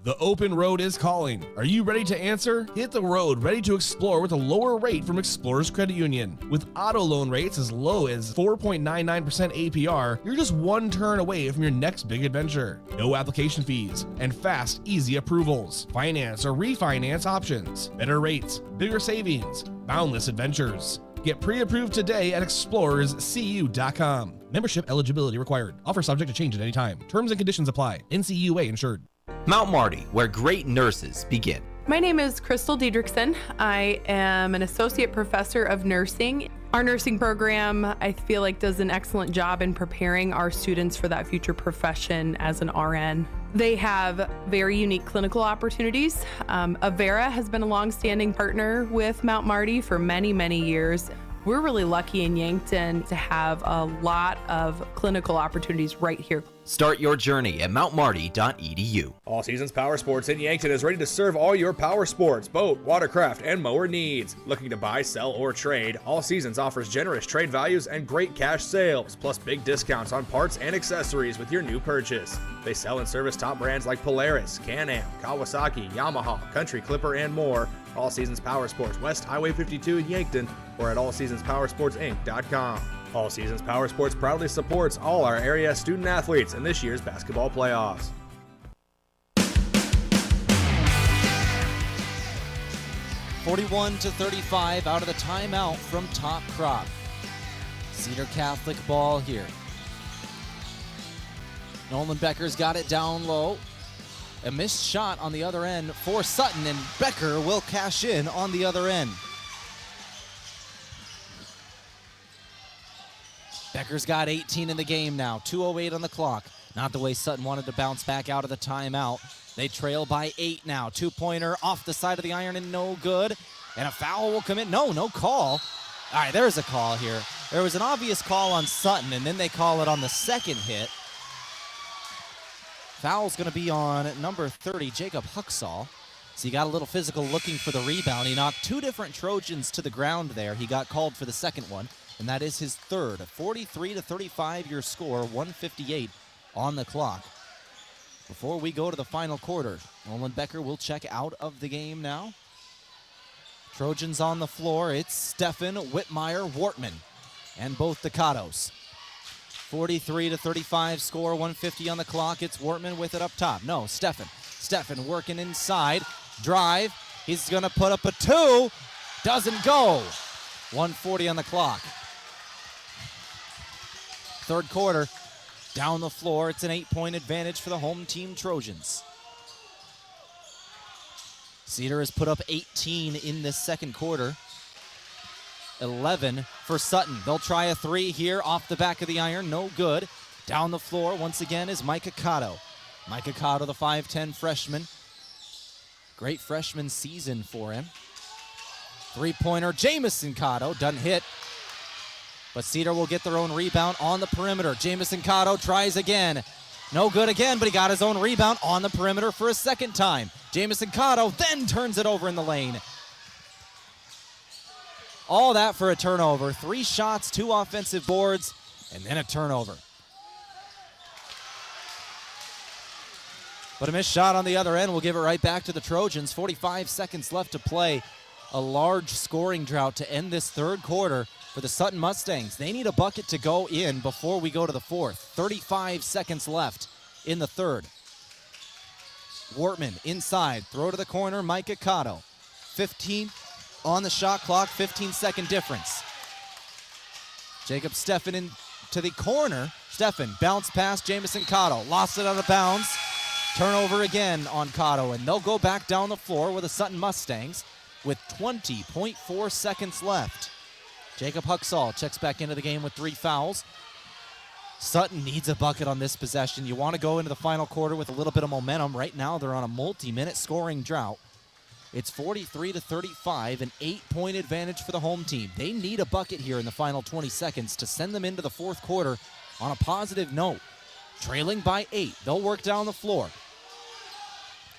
The open road is calling. Are you ready to answer? Hit the road, ready to explore with a lower rate from Explorers Credit Union. With auto loan rates as low as 4.99% APR, you're just one turn away from your next big adventure. No application fees and fast, easy approvals. Finance or refinance options. Better rates, bigger savings, boundless adventures. Get pre-approved today at explorerscu.com. Membership eligibility required. Offer subject to change at any time. Terms and conditions apply. NCUA insured. Mount Marty, where great nurses begin. My name is Crystal Diedrichsen. I am an associate professor of nursing. Our nursing program, I feel like, does an excellent job in preparing our students for that future profession as an RN. They have very unique clinical opportunities. Avera has been a long-standing partner with Mount Marty for many, many years. We're really lucky in Yankton to have a lot of clinical opportunities right here. Start your journey at mountmarty.edu. All Seasons Power Sports in Yankton is ready to serve all your power sports, boat, watercraft, and mower needs. Looking to buy, sell, or trade, All Seasons offers generous trade values and great cash sales, plus big discounts on parts and accessories with your new purchase. They sell and service top brands like Polaris, Can-Am, Kawasaki, Yamaha, Country Clipper, and more. All Seasons Power Sports, West Highway 52 in Yankton, or at allseasonspowersportsinc.com. All Seasons Power Sports proudly supports all our area student athletes in this year's basketball playoffs. (41-35) out of the timeout from Top Crop. Cedar Catholic ball here. Nolan Becker's got it down low. A missed shot on the other end for Sutton, and Becker will cash in on the other end. Becker's got 18 in the game now, 2:08 on the clock. Not the way Sutton wanted to bounce back out of the timeout. They trail by 8 now. Two-pointer off the side of the iron and no good. And a foul will come in. No call. All right, there's a call here. There was an obvious call on Sutton, and then they call it on the second hit. Foul's going to be on number 30, Jacob Huxall. So he got a little physical looking for the rebound. He knocked two different Trojans to the ground there. He got called for the second one, and that is his third. 43-35 your score, 1:58 on the clock. Before we go to the final quarter, Nolan Becker will check out of the game now. Trojans on the floor. It's Stefan, Whitmire, Wortman, and both the Catos. 43-35 score, 1:50 on the clock. It's Wortman with it up top. No, Stefan. Stefan working inside. Drive. He's going to put up a two. Doesn't go. 1:40 on the clock. Third quarter. Down the floor. It's an 8-point advantage for the home team Trojans. Cedar has put up 18 in this second quarter. 11 for Sutton. They'll try a three here off the back of the iron. No good. Down the floor once again is Micah Cotto. Micah Cotto, the 5'10 freshman. Great freshman season for him. Three-pointer, Jamison Cotto. Doesn't hit. But Cedar will get their own rebound on the perimeter. Jamison Cotto tries again. No good again, but he got his own rebound on the perimeter for a second time. Jamison Cotto then turns it over in the lane. All that for a turnover. 3 shots, 2 offensive boards, and then a turnover. But a missed shot on the other end will give it right back to the Trojans. 45 seconds left to play. A large scoring drought to end this third quarter for the Sutton Mustangs. They need a bucket to go in before we go to the fourth. 35 seconds left in the third. Wortman inside, throw to the corner, Micah Cotto. 15 on the shot clock, 15-second difference. Jacob Stefan into the corner. Stefan bounce past Jamison Cotto, lost it out of bounds. Turnover again on Cotto, and they'll go back down the floor with the Sutton Mustangs with 20.4 seconds left. Jacob Huxall checks back into the game with 3 fouls. Sutton needs a bucket on this possession. You want to go into the final quarter with a little bit of momentum. Right now they're on a multi-minute scoring drought. It's 43-35, an 8-point advantage for the home team. They need a bucket here in the final 20 seconds to send them into the fourth quarter on a positive note. Trailing by 8, they'll work down the floor.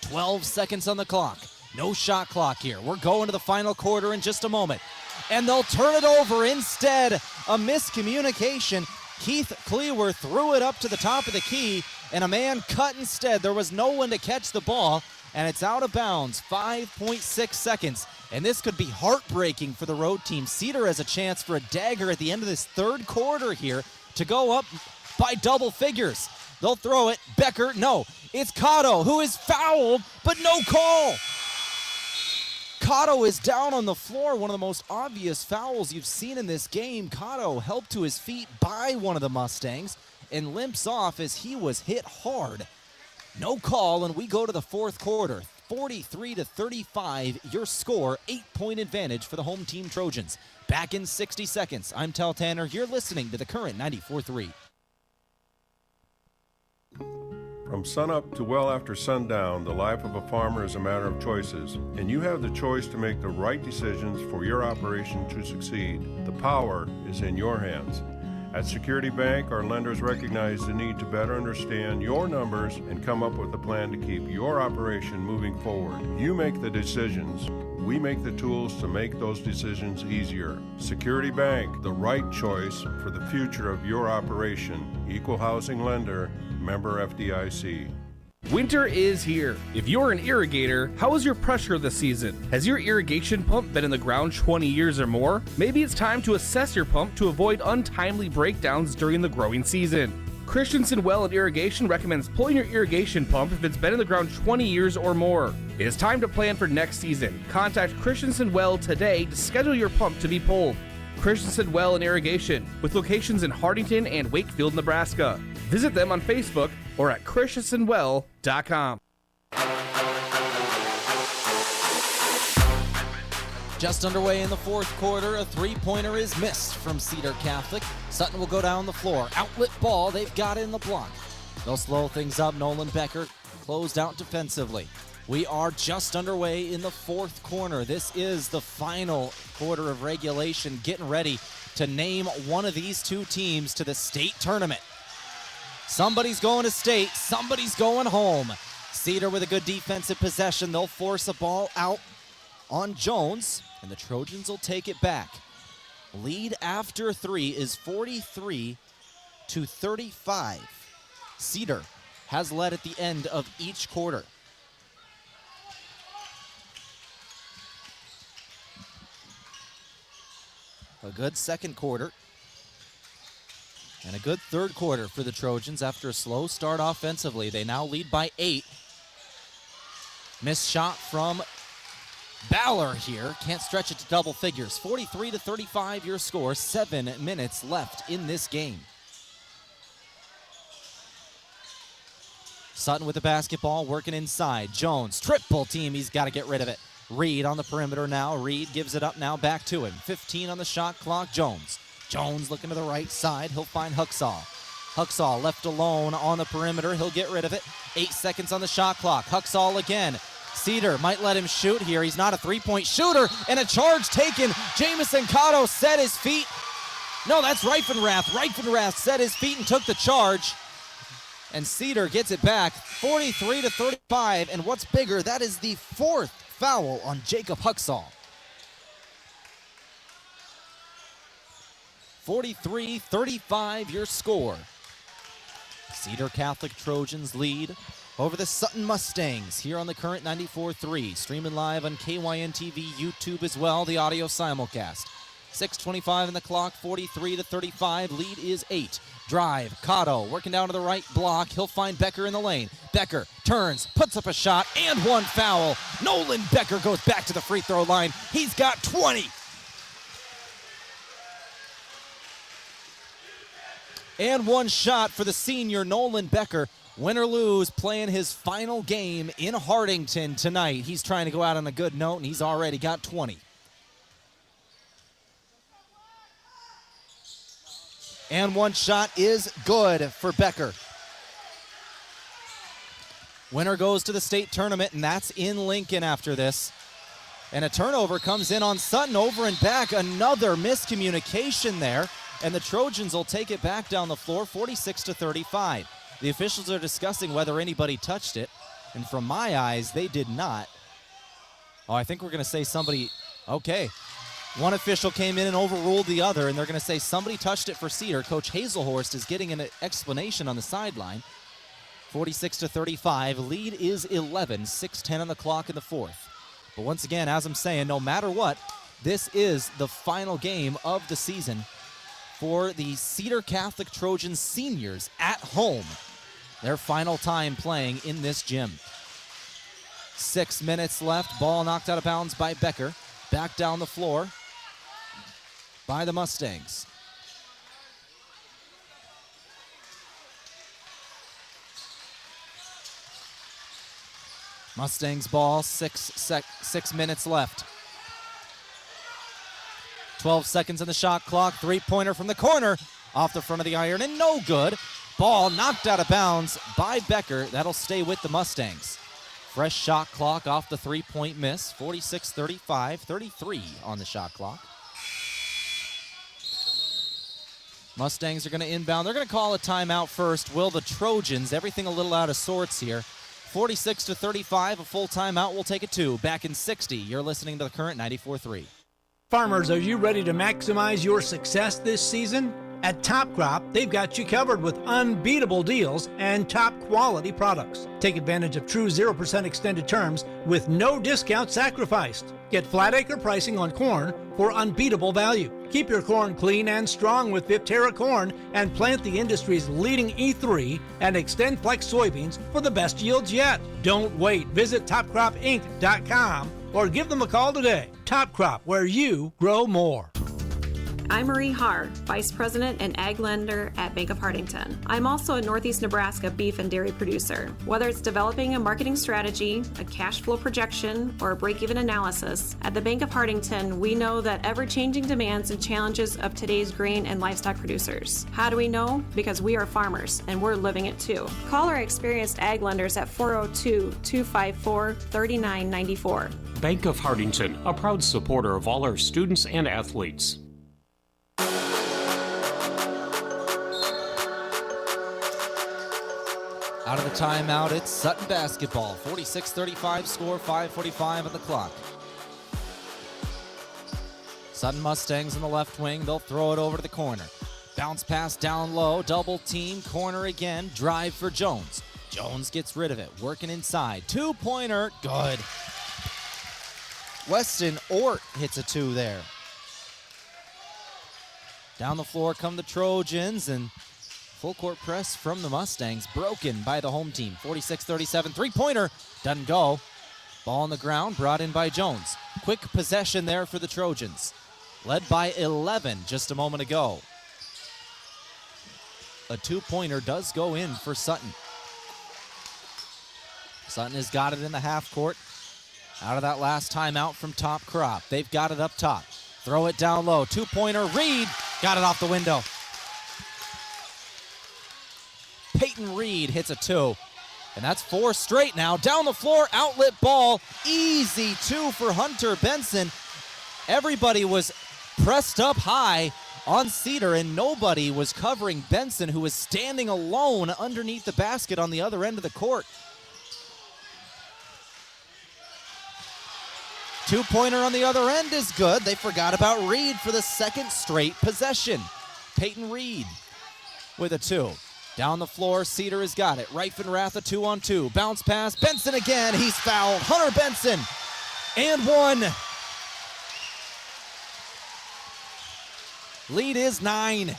12 seconds on the clock. No shot clock here. We're going to the final quarter in just a moment. And they'll turn it over instead. A miscommunication. Keith Cleaver threw it up to the top of the key, and a man cut instead. There was no one to catch the ball, and it's out of bounds. 5.6 seconds. And this could be heartbreaking for the road team. Cedar has a chance for a dagger at the end of this third quarter here to go up by double figures. They'll throw it. Becker, no. It's Cotto, who is fouled, but no call. Cotto is down on the floor. One of the most obvious fouls you've seen in this game. Cotto helped to his feet by one of the Mustangs and limps off as he was hit hard. No call, and we go to the fourth quarter. 43-35, your score, 8-point advantage for the home team Trojans. Back in 60 seconds. I'm Tehl Tanner. You're listening to the Current 94.3. From sunup to well after sundown, the life of a farmer is a matter of choices, and you have the choice to make the right decisions for your operation to succeed. The power is in your hands. At Security Bank, our lenders recognize the need to better understand your numbers and come up with a plan to keep your operation moving forward. You make the decisions. We make the tools to make those decisions easier. Security Bank, the right choice for the future of your operation. Equal housing lender, member FDIC. Winter is here. If you're an irrigator, how is your pressure this season? Has your irrigation pump been in the ground 20 years or more? Maybe it's time to assess your pump to avoid untimely breakdowns during the growing season. Christensen Well and Irrigation recommends pulling your irrigation pump if it's been in the ground 20 years or more. It is time to plan for next season. Contact Christensen Well today to schedule your pump to be pulled. Christensen Well and Irrigation, with locations in Hartington and Wakefield, Nebraska. Visit them on Facebook or at christensenwell.com. Just underway in the fourth quarter, a three-pointer is missed from Cedar Catholic. Sutton will go down the floor. Outlet ball, they've got it in the block. They'll slow things up. Nolan Becker closed out defensively. We are just underway in the fourth quarter. This is the final quarter of regulation, getting ready to name one of these two teams to the state tournament. Somebody's going to state, somebody's going home. Cedar with a good defensive possession. They'll force a ball out on Jones, and the Trojans will take it back. Lead after three is 43-35. Cedar has led at the end of each quarter. A good second quarter and a good third quarter for the Trojans after a slow start offensively. They now lead by 8. Missed shot from Baller here. Can't stretch it to double figures. 43-35 your score. 7 minutes left in this game. Sutton with the basketball, working inside. Jones, triple team. He's got to get rid of it. Reed on the perimeter now. Reed gives it up now, back to him. 15 on the shot clock. Jones looking to the right side. He'll find Huxall. Huxall left alone on the perimeter. He'll get rid of it. 8 seconds on the shot clock. Huxall again. Cedar might let him shoot here. He's not a three-point shooter, and a charge taken. Jamison Cotto set his feet. No, that's Reifenrath. Reifenrath set his feet and took the charge. And Cedar gets it back, 43-35. And what's bigger, that is the 4th foul on Jacob Huxall. 43-35 your score. Cedar Catholic Trojans lead over the Sutton Mustangs here on the Current 94.3. Streaming live on KYNTV, YouTube as well, the audio simulcast. 6:25 in the clock, 43-35. Lead is 8. Drive, Cotto working down to the right block. He'll find Becker in the lane. Becker turns, puts up a shot, and one foul. Nolan Becker goes back to the free throw line. He's got 20. And one shot for the senior Nolan Becker. Win or lose, playing his final game in Hartington tonight. He's trying to go out on a good note, and he's already got 20. And one shot is good for Becker. Winner goes to the state tournament, and that's in Lincoln after this. And a turnover comes in on Sutton, over and back. Another miscommunication there, and the Trojans will take it back down the floor, 46-35. The officials are discussing whether anybody touched it, and from my eyes, they did not. Oh, I think we're going to say somebody, okay. One official came in and overruled the other, and they're going to say somebody touched it for Cedar. Coach Hazelhorst is getting an explanation on the sideline. 46-35. Lead is 11. 6:10 on the clock in the fourth. But once again, as I'm saying, no matter what, this is the final game of the season for the Cedar Catholic Trojans seniors at home. Their final time playing in this gym. 6 minutes left. Ball knocked out of bounds by Becker. Back down the floor by the Mustangs. Mustangs ball, 6 minutes left. 12 seconds on the shot clock. Three-pointer from the corner, off the front of the iron, and no good. Ball knocked out of bounds by Becker. That'll stay with the Mustangs. Fresh shot clock off the three-point miss. 46-35, 33 on the shot clock. Mustangs are going to inbound. They're going to call a timeout first. Will the Trojans? Everything a little out of sorts here. 46-35, a full timeout. We'll take it 2. Back in 60. You're listening to the Current 94.3. Farmers, are you ready to maximize your success this season? At Top Crop, they've got you covered with unbeatable deals and top quality products. Take advantage of true 0% extended terms with no discount sacrificed. Get flat acre pricing on corn for unbeatable value. Keep your corn clean and strong with Viptera corn and plant the industry's leading E3 and Extend Flex soybeans for the best yields yet. Don't wait. Visit topcropinc.com or give them a call today. Top Crop, where you grow more. I'm Marie Haar, Vice President and Ag Lender at Bank of Hartington. I'm also a Northeast Nebraska beef and dairy producer. Whether it's developing a marketing strategy, a cash flow projection, or a break-even analysis, at the Bank of Hartington, we know that ever-changing demands and challenges of today's grain and livestock producers. How do we know? Because we are farmers, and we're living it too. Call our experienced ag lenders at 402-254-3994. Bank of Hartington, a proud supporter of all our students and athletes. Out of the timeout, it's Sutton basketball. 46-35 score, 5:45 on the clock. Sutton Mustangs in the left wing. They'll throw it over to the corner. Bounce pass down low, double team, corner again, drive for Jones. Jones gets rid of it, working inside. Two-pointer, good. Weston Ort hits a two there. Down the floor come the Trojans, and full court press from the Mustangs, broken by the home team. 46-37, three-pointer, doesn't go. Ball on the ground, brought in by Jones. Quick possession there for the Trojans. Led by 11 just a moment ago. A two-pointer does go in for Sutton. Sutton has got it in the half court. Out of that last timeout from Top Crop. They've got it up top. Throw it down low. Two-pointer, Reed got it off the window. Peyton Reed hits a two. And that's four straight now. Down the floor, outlet ball. Easy two for Hunter Benson. Everybody was pressed up high on Cedar, and nobody was covering Benson, who was standing alone underneath the basket on the other end of the court. Two-pointer on the other end is good. They forgot about Reed for the second straight possession. Peyton Reed with a two. Down the floor, Cedar has got it. Reifenrath a 2-on-2. Bounce pass. Benson again. He's fouled. Hunter Benson. And one. Lead is 9.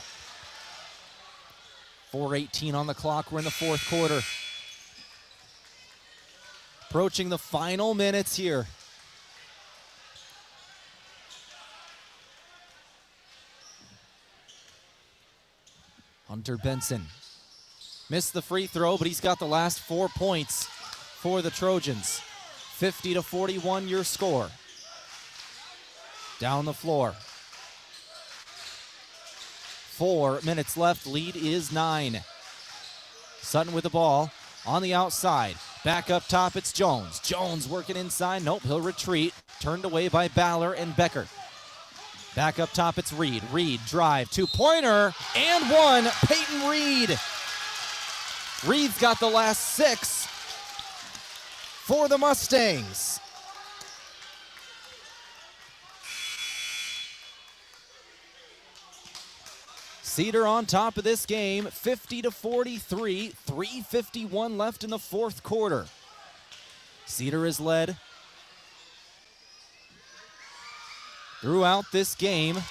4:18 on the clock. We're in the fourth quarter. Approaching the final minutes here. Hunter Benson missed the free throw, but he's got the last 4 points for the Trojans. 50-41 your score. Down the floor. 4 minutes left, lead is 9. Sutton with the ball on the outside. Back up top, it's Jones. Jones working inside, nope, he'll retreat. Turned away by Baller and Becker. Back up top, it's Reed. Reed, drive, two-pointer, and one. Peyton Reed. Reed's got the last 6 for the Mustangs. Cedar on top of this game, 50-43, 3:51 left in the fourth quarter. Cedar is led throughout this game,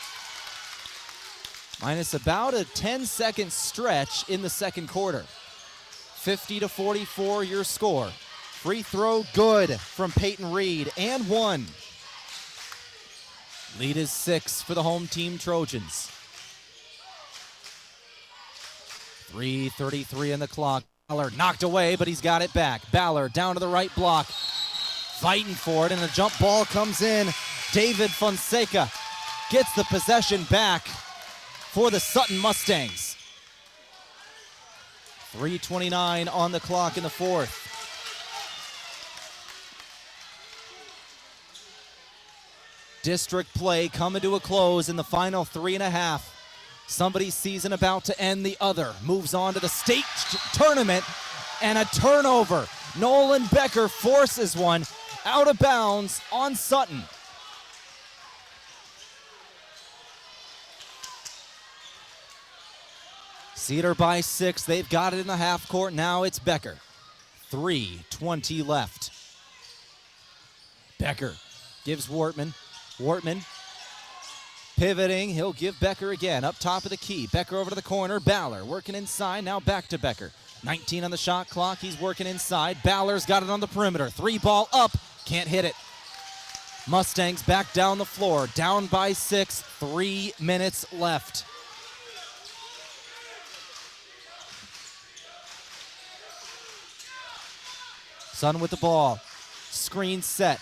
minus about a 10-second stretch in the second quarter. 50-44 your score. Free throw good from Peyton Reed, and one. Lead is 6 for the home team Trojans. 3:33 on the clock. Ballard knocked away, but he's got it back. Ballard down to the right block, fighting for it, and a jump ball comes in. David Fonseca gets the possession back for the Sutton Mustangs. 3:29 on the clock in the fourth. District play coming to a close in the final 3.5. Somebody's season about to end, the other moves on to the state tournament, and a turnover. Nolan Becker forces one out of bounds on Sutton. Cedar by 6. They've got it in the half court. Now it's Becker. 3:20 left. Becker gives Wortman. Wortman pivoting. He'll give Becker again. Up top of the key. Becker over to the corner. Baller working inside. Now back to Becker. 19 on the shot clock. He's working inside. Baller's got it on the perimeter. 3 ball up. Can't hit it. Mustangs back down the floor, down by 6, 3 minutes left. Sutton with the ball, screen set.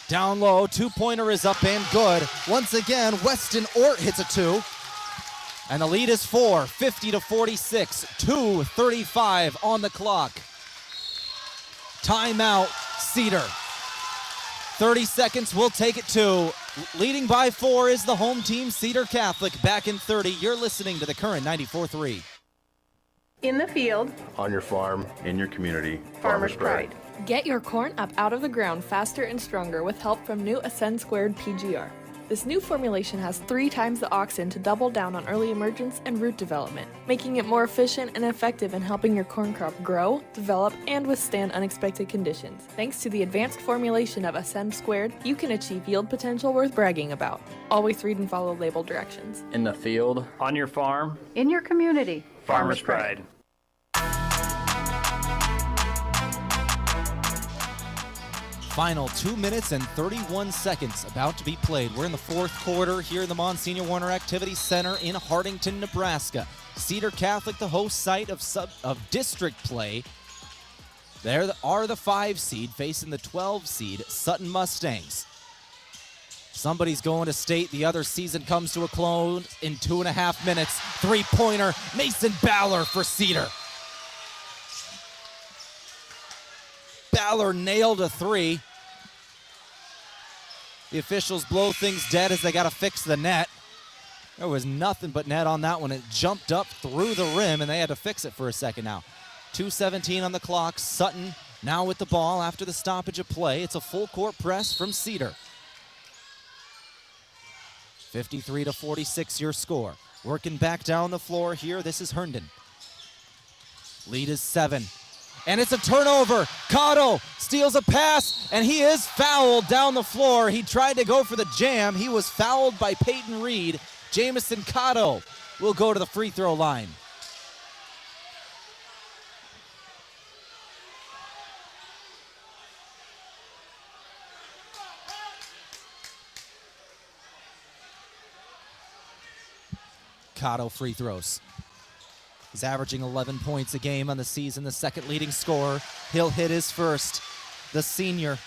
Down low, two-pointer is up and good. Once again, Weston Ort hits a 2. And the lead is 4, 50-46, 2:35 on the clock. Timeout, Cedar. 30 seconds, we'll take it 2. Leading by 4 is the home team, Cedar Catholic, back in 30. You're listening to the Current 94.3. In the field, On your farm, in your community, Farmer's Pride. Get your corn up out of the ground faster and stronger with help from new Ascend Squared PGR. This new formulation has 3 times the auxin to double down on early emergence and root development, making it more efficient and effective in helping your corn crop grow, develop, and withstand unexpected conditions. Thanks to the advanced formulation of Ascend Squared, you can achieve yield potential worth bragging about. Always read and follow label directions. In the field, on your farm, In your community, Farmer's Pride. Final 2 minutes and 31 seconds about to be played. We're in the fourth quarter here in the Monsignor Warner Activity Center in Hartington, Nebraska. Cedar Catholic, the host site of district play. There are the 5 seed facing the 12 seed Sutton Mustangs. Somebody's going to state the other season comes to a close in 2.5 minutes. Three-pointer, Mason Baller for Cedar. Baller nailed a 3. The officials blow things dead as they got to fix the net. There was nothing but net on that one. It jumped up through the rim, and they had to fix it for a second now. 2:17 on the clock. Sutton now with the ball after the stoppage of play. It's a full court press from Cedar. 53-46 your score. Working back down the floor here. This is Herndon. Lead is 7. And it's a turnover. Cotto steals a pass, and he is fouled down the floor. He tried to go for the jam. He was fouled by Peyton Reed. Jamison Cotto will go to the free throw line. Cotto free throws. He's averaging 11 points a game on the season, the second leading scorer. He'll hit his first. The senior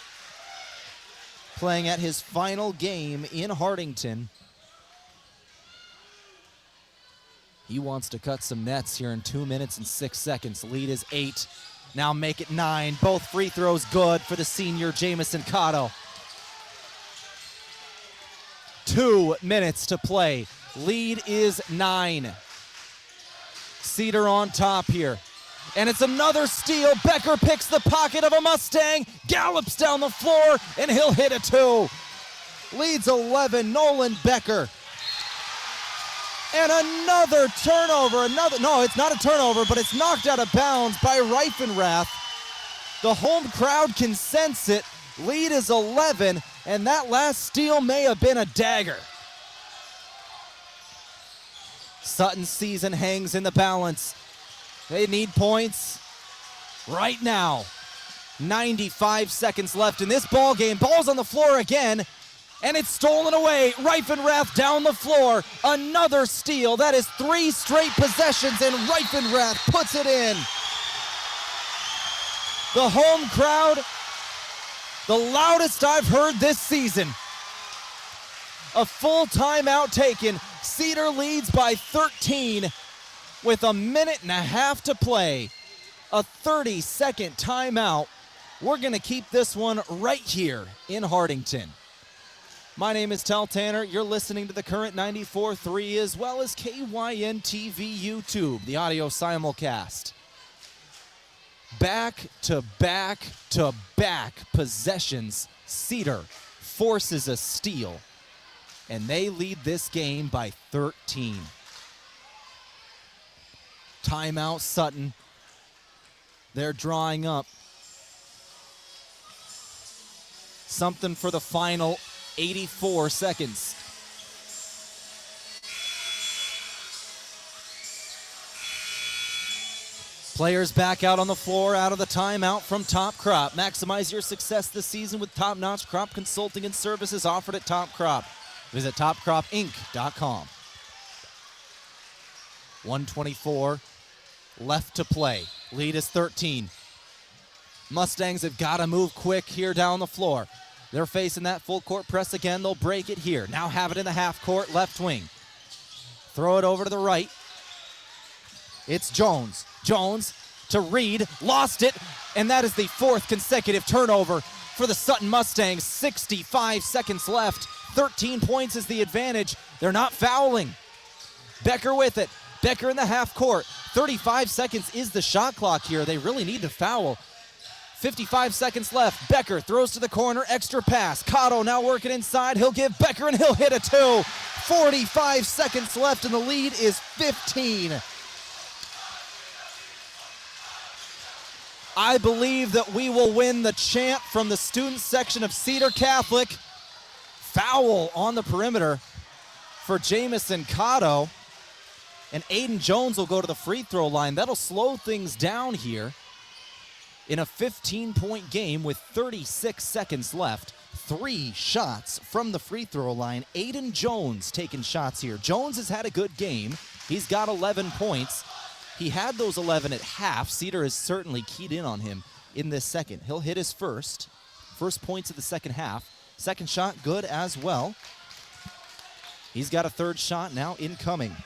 playing at his final game in Hartington. He wants to cut some nets here in 2 minutes and 6 seconds. Lead is 8. Now make it 9. Both free throws good for the senior Jamison Cotto. 2 minutes to play. Lead is 9. Cedar on top here. And it's another steal. Becker picks the pocket of a Mustang, gallops down the floor, and he'll hit a 2. Leads 11, Nolan Becker. And another turnover. No, it's not a turnover, but it's knocked out of bounds by Reifenrath. The home crowd can sense it. Lead is 11, and that last steal may have been a dagger. Sutton's season hangs in the balance. They need points right now. 95 seconds left in this ball game. Ball's on the floor again, and it's stolen away. Reifenrath down the floor. Another steal. That is 3 straight possessions, and Reifenrath puts it in. The home crowd, the loudest I've heard this season. A full timeout taken. Cedar leads by 13 with 1.5 minutes to play. A 30-second timeout. We're going to keep this one right here in Hartington. My name is Tehl Tanner. You're listening to the Current 94.3 as well as KYNTV YouTube, the audio simulcast. Back-to-back-to-back possessions. Cedar forces a steal, and they lead this game by 13. Timeout Sutton. They're drawing up something for the final 84 seconds. Players back out on the floor out of the timeout from Top Crop. Maximize your success this season with top-notch crop consulting and services offered at Top Crop. Visit topcropinc.com. 1:24 left to play. Lead is 13. Mustangs have got to move quick here down the floor. They're facing that full court press again. They'll break it here. Now have it in the half court, left wing. Throw it over to the right. It's Jones. Jones to Reed, lost it, and that is the 4th consecutive turnover for the Sutton Mustangs. 65 seconds left. 13 points is the advantage. They're not fouling. Becker with it. Becker in the half court. 35 seconds is the shot clock here. They really need to foul. 55 seconds left. Becker throws to the corner, extra pass. Cotto now working inside. He'll give Becker and he'll hit a 2. 45 seconds left and the lead is 15. I believe that we will win the chant from the student section of Cedar Catholic. Foul on the perimeter for Jamison Cotto. And Aiden Jones will go to the free throw line. That'll slow things down here in a 15-point game with 36 seconds left. 3 shots from the free throw line. Aiden Jones taking shots here. Jones has had a good game. He's got 11 points. He had those 11 at half. Cedar has certainly keyed in on him in this second. He'll hit his first points of the second half. Second shot good as well. He's got a 3rd shot now incoming.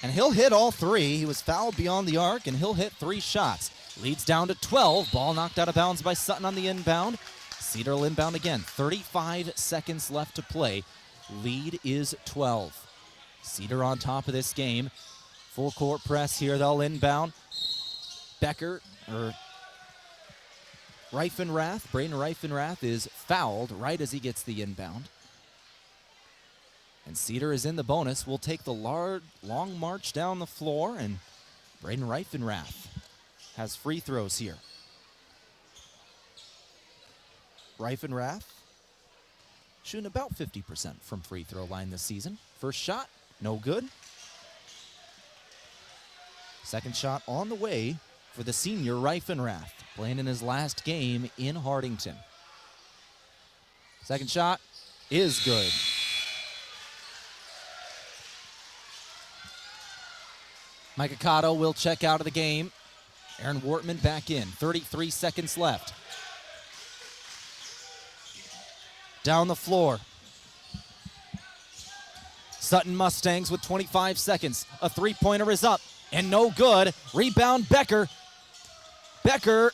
And he'll hit all 3. He was fouled beyond the arc, and he'll hit 3 shots. Leads down to 12. Ball knocked out of bounds by Sutton on the inbound. Cedar will inbound again. 35 seconds left to play. Lead is 12. Cedar on top of this game. Full court press here. They'll inbound. Braden Reifenrath is fouled right as he gets the inbound. And Cedar is in the bonus. We'll take the long march down the floor, and Braden Reifenrath has free throws here. Reifenrath shooting about 50% from free throw line this season. First shot, no good. Second shot on the way for the senior Reifenrath, playing in his last game in Hartington. Second shot is good. Micah Cotto will check out of the game. Aaron Wortman back in. 33 seconds left. Down the floor. Sutton Mustangs with 25 seconds. A 3-pointer is up and no good. Rebound Becker. Becker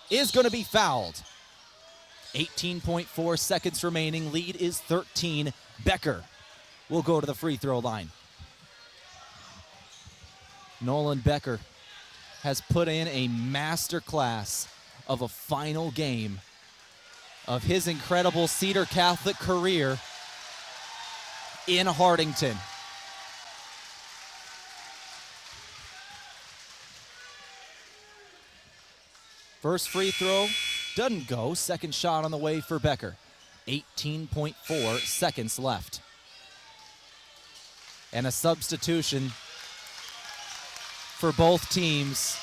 is going to be fouled. 18.4 seconds remaining. Lead is 13. Becker will go to the free throw line. Nolan Becker has put in a masterclass of a final game of his incredible Cedar Catholic career in Hartington. First free throw doesn't go. Second shot on the way for Becker. 18.4 seconds left. And a substitution for both teams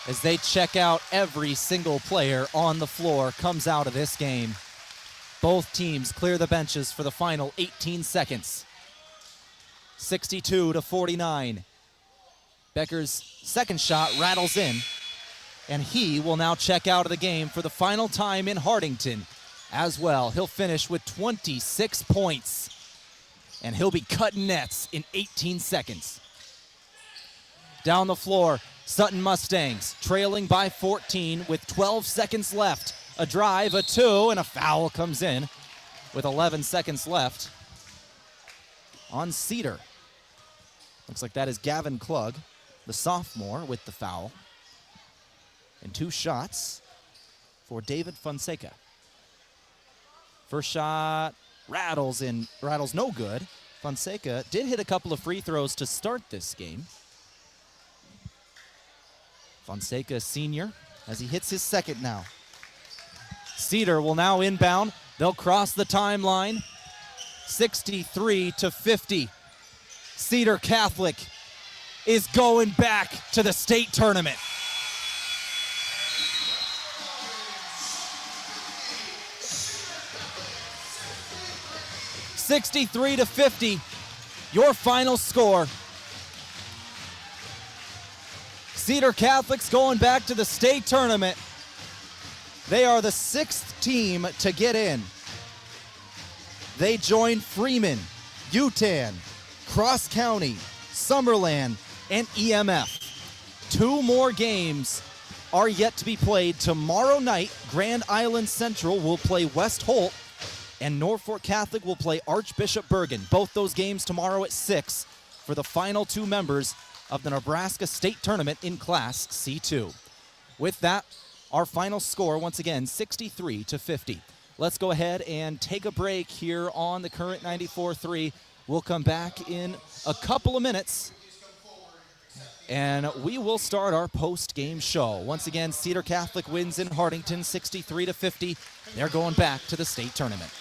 as they check out. Every single player on the floor comes out of this game. Both teams clear the benches for the final 18 seconds. 62-49. Becker's second shot rattles in, and he will now check out of the game for the final time in Hartington as well. He'll finish with 26 points, and he'll be cutting nets in 18 seconds. Down the floor, Sutton Mustangs trailing by 14 with 12 seconds left. A drive, a 2, and a foul comes in with 11 seconds left on Cedar. Looks like that is Gavin Klug, the sophomore, with the foul. And 2 shots for David Fonseca. First shot rattles no good. Fonseca did hit a couple of free throws to start this game. Fonseca, senior, as he hits his second now. Cedar will now inbound. They'll cross the timeline. 63-50. Cedar Catholic is going back to the state tournament. $63-50, your final score. Cedar Catholic's going back to the state tournament. They are the 6th team to get in. They join Freeman, Utan, Cross County, Summerland, and EMF. 2 more games are yet to be played. Tomorrow night, Grand Island Central will play West Holt, and Norfolk Catholic will play Archbishop Bergen. Both those games tomorrow at 6 for the final 2 members of the Nebraska State Tournament in Class C2. With that, our final score, once again, 63-50. Let's go ahead and take a break here on the current 94.3. We'll come back in a couple of minutes, and we will start our post-game show. Once again, Cedar Catholic wins in Hartington 63-50. They're going back to the state tournament.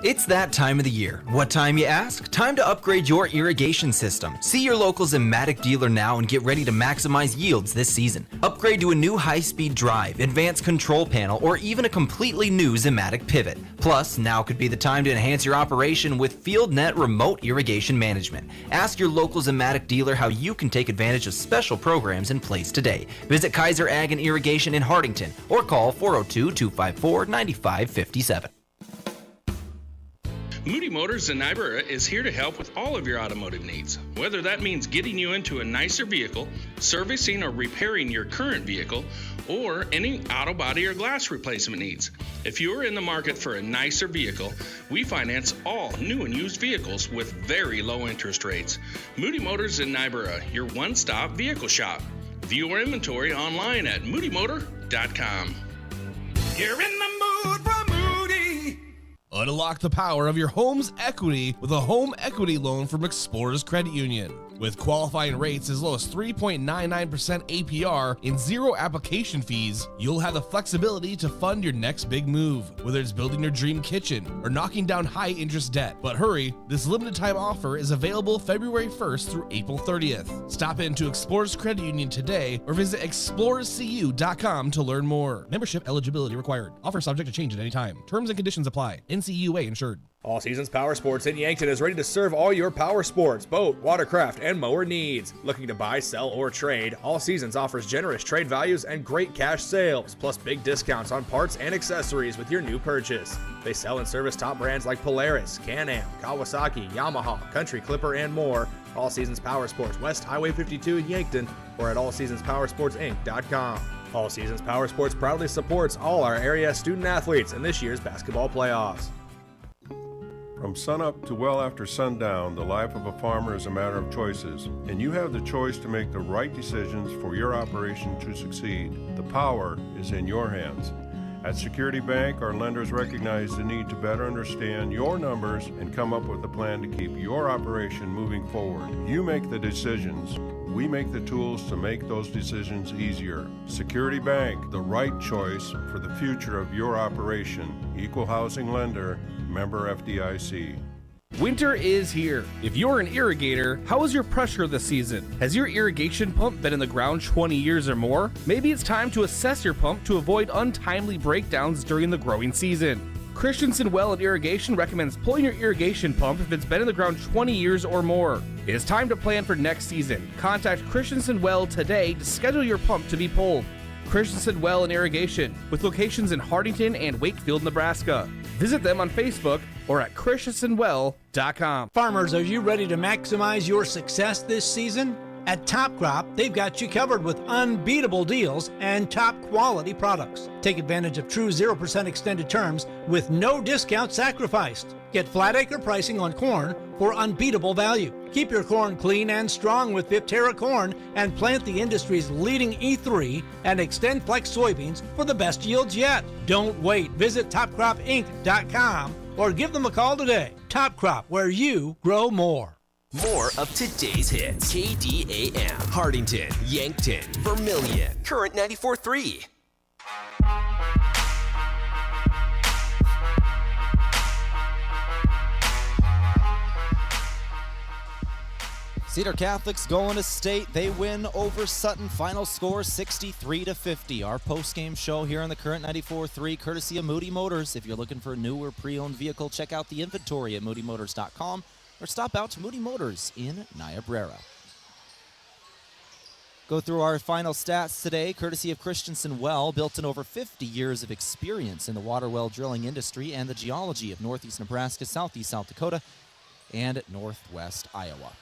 It's that time of the year. What time, you ask? Time to upgrade your irrigation system. See your local Zimmatic dealer now and get ready to maximize yields this season. Upgrade to a new high-speed drive, advanced control panel, or even a completely new Zimmatic pivot. Plus, now could be the time to enhance your operation with FieldNet remote irrigation management. Ask your local Zimmatic dealer how you can take advantage of special programs in place today. Visit Kaiser Ag and Irrigation in Hartington or call 402-254-9557. Moody Motors in Niobrara is here to help with all of your automotive needs. Whether that means getting you into a nicer vehicle, servicing or repairing your current vehicle, or any auto body or glass replacement needs. If you are in the market for a nicer vehicle, we finance all new and used vehicles with very low interest rates. Moody Motors in Niobrara, your one-stop vehicle shop. View our inventory online at moodymotor.com. You're in the mood for Moody. Unlock the power of your home's equity with a home equity loan from Explorers Credit Union. With qualifying rates as low as 3.99% APR and 0 application fees, you'll have the flexibility to fund your next big move, whether it's building your dream kitchen or knocking down high-interest debt. But hurry, this limited-time offer is available February 1st through April 30th. Stop into Explorers Credit Union today or visit explorerscu.com to learn more. Membership eligibility required. Offer subject to change at any time. Terms and conditions apply. NCUA insured. All Seasons Power Sports in Yankton is ready to serve all your power sports, boat, watercraft, and mower needs. Looking to buy, sell, or trade, All Seasons offers generous trade values and great cash sales, plus big discounts on parts and accessories with your new purchase. They sell and service top brands like Polaris, Can-Am, Kawasaki, Yamaha, Country Clipper, and more. All Seasons Power Sports, West Highway 52 in Yankton, or at allseasonspowersportsinc.com. All Seasons Power Sports proudly supports all our area student athletes in this year's basketball playoffs. From sunup to well after sundown, the life of a farmer is a matter of choices, and you have the choice to make the right decisions for your operation to succeed. The power is in your hands. At Security Bank, our lenders recognize the need to better understand your numbers and come up with a plan to keep your operation moving forward. You make the decisions. We make the tools to make those decisions easier. Security Bank, the right choice for the future of your operation. Equal housing lender, member FDIC. Winter is here. If you're an irrigator, how is your pressure this season? Has your irrigation pump been in the ground 20 years or more? Maybe it's time to assess your pump to avoid untimely breakdowns during the growing season. Christensen Well and Irrigation recommends pulling your irrigation pump if it's been in the ground 20 years or more. It is time to plan for next season. Contact Christensen Well today to schedule your pump to be pulled. Christensen Well and Irrigation, with locations in Hartington and Wakefield, Nebraska. Visit them on Facebook or at christensenwell.com. Farmers, are you ready to maximize your success this season? At Top Crop, they've got you covered with unbeatable deals and top quality products. Take advantage of true 0% extended terms with no discount sacrificed. Get flat acre pricing on corn for unbeatable value. Keep your corn clean and strong with Viptera corn and plant the industry's leading E3 and Extend Flex soybeans for the best yields yet. Don't wait. Visit topcropinc.com or give them a call today. Top Crop, where you grow more. More of today's hits. KDAM, Hartington, Yankton, Vermilion, Current 94.3. Cedar Catholic's going to state. They win over Sutton. Final score 63-50. Our post-game show here on the Current 94.3, courtesy of Moody Motors. If you're looking for a new or pre-owned vehicle, check out the inventory at moodymotors.com or stop out to Moody Motors in Niobrara. Go through our final stats today, courtesy of Christensen Well, built in over 50 years of experience in the water well drilling industry and the geology of northeast Nebraska, southeast South Dakota, and northwest Iowa.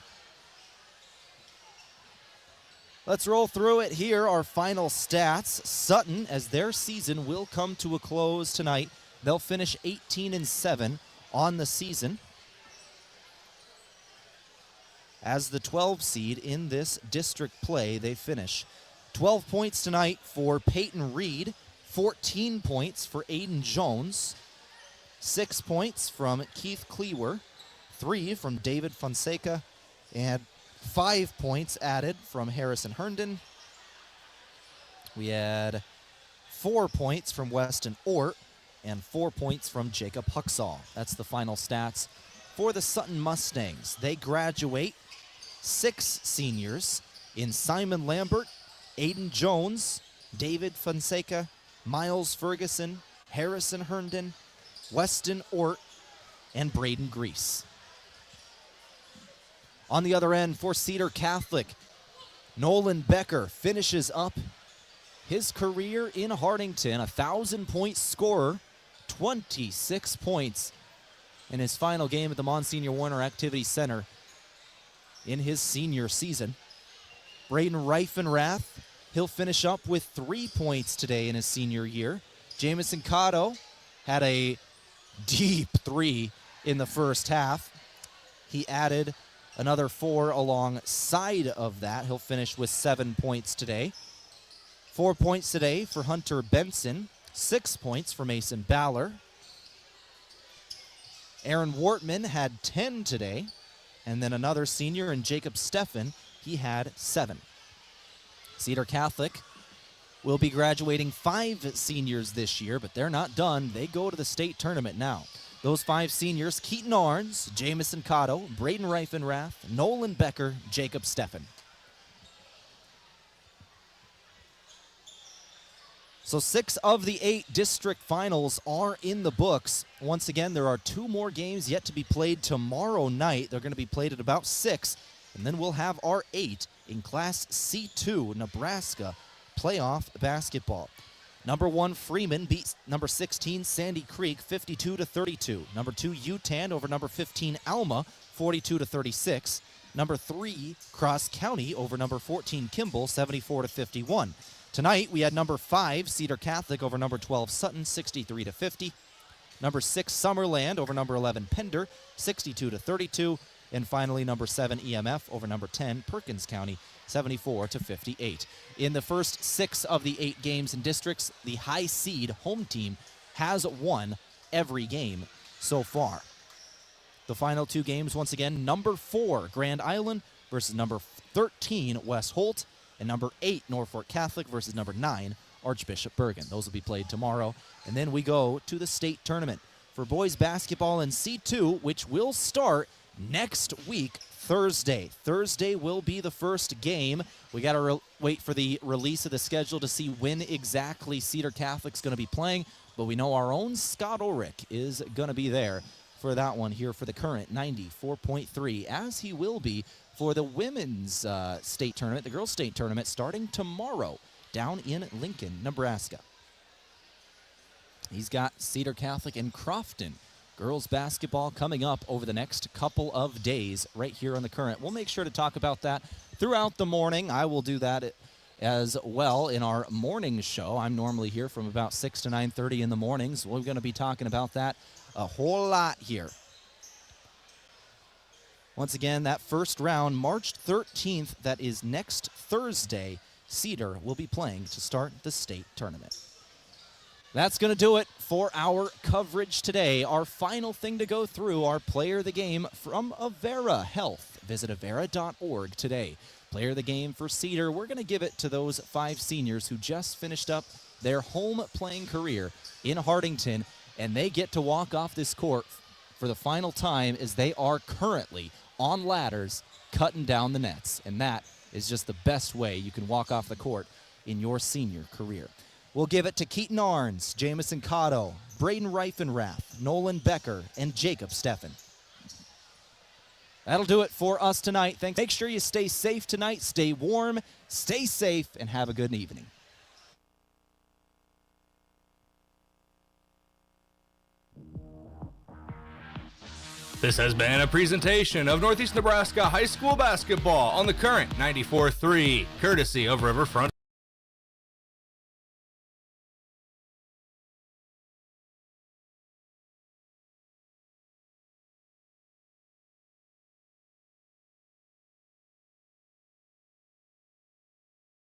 Let's roll through it here, our final stats. Sutton, as their season will come to a close tonight, they'll finish 18-7 on the season as the 12 seed in this district play. They finish 12 points tonight for Peyton Reed, 14 points for Aiden Jones, 6 points from Keith Cleaver, 3 from David Fonseca, and 5 points added from Harrison Herndon. We had 4 points from Weston Ort and 4 points from Jacob Huxall. That's the final stats for the Sutton Mustangs. They graduate 6 seniors in Simon Lambert, Aiden Jones, David Fonseca, Miles Ferguson, Harrison Herndon, Weston Ort, and Braden Grease. On the other end for Cedar Catholic, Nolan Becker finishes up his career in Hartington, a 1,000-point scorer, 26 points in his final game at the Monsignor Warner Activity Center in his senior season. Braden Reifenrath, he'll finish up with 3 points today in his senior year. Jamison Cotto had a deep 3 in the first half. He added another 4 alongside of that. He'll finish with 7 points today. 4 points today for Hunter Benson. 6 points for Mason Baller. Aaron Wortman had 10 today. And then another senior in Jacob Steffen, he had 7. Cedar Catholic will be graduating 5 seniors this year, but they're not done. They go to the state tournament now. Those 5 seniors, Keaton Arns, Jamison Cotto, Braden Reifenrath, Nolan Becker, Jacob Steffen. So 6 of the 8 district finals are in the books. Once again, there are 2 more games yet to be played tomorrow night. They're going to be played at about 6, and then we'll have our 8 in Class C2 Nebraska playoff basketball. Number 1, Freeman beats number 16, Sandy Creek, 52-32. Number 2, UTAN over number 15, Alma, 42-36. Number 3, Cross County over number 14, Kimball, 74-51. Tonight, we had number 5, Cedar Catholic over number 12, Sutton, 63-50. Number 6, Summerland over number 11, Pender, 62-32. And finally, number 7, EMF over number 10, Perkins County, 74-58. In the first 6 of the 8 games in districts, the high seed home team has won every game so far. The final 2 games, once again, number 4, Grand Island versus number 13, West Holt, and number 8, Norfolk Catholic versus number 9, Archbishop Bergen. Those will be played tomorrow. And then we go to the state tournament for boys basketball in C2, which will start next week, Thursday. Thursday will be the first game. We got to wait for the release of the schedule to see when exactly Cedar Catholic's going to be playing, but we know our own Scott Ulrich is going to be there for that one here for the Current 94.3, as he will be for the women's state tournament, the girls' state tournament, starting tomorrow down in Lincoln, Nebraska. He's got Cedar Catholic and Crofton girls basketball coming up over the next couple of days right here on the Current. We'll make sure to talk about that throughout the morning. I will do that as well in our morning show. I'm normally here from about 6 to 9:30 in the mornings. We're going to be talking about that a whole lot here. Once again, that first round, March 13th, that is next Thursday, Cedar will be playing to start the state tournament. That's going to do it for our coverage today. Our final thing to go through, our Player of the Game from Avera Health. Visit avera.org today. Player of the Game for Cedar, we're going to give it to those 5 seniors who just finished up their home playing career in Hartington, and they get to walk off this court for the final time as they are currently on ladders cutting down the nets, and that is just the best way you can walk off the court in your senior career. We'll give it to Keaton Arns, Jamison Cotto, Braden Reifenrath, Nolan Becker, and Jacob Steffen. That'll do it for us tonight. Thanks. Make sure you stay safe tonight, stay warm, stay safe, and have a good evening. This has been a presentation of Northeast Nebraska High School Basketball on the Current 94.3, courtesy of Riverfront.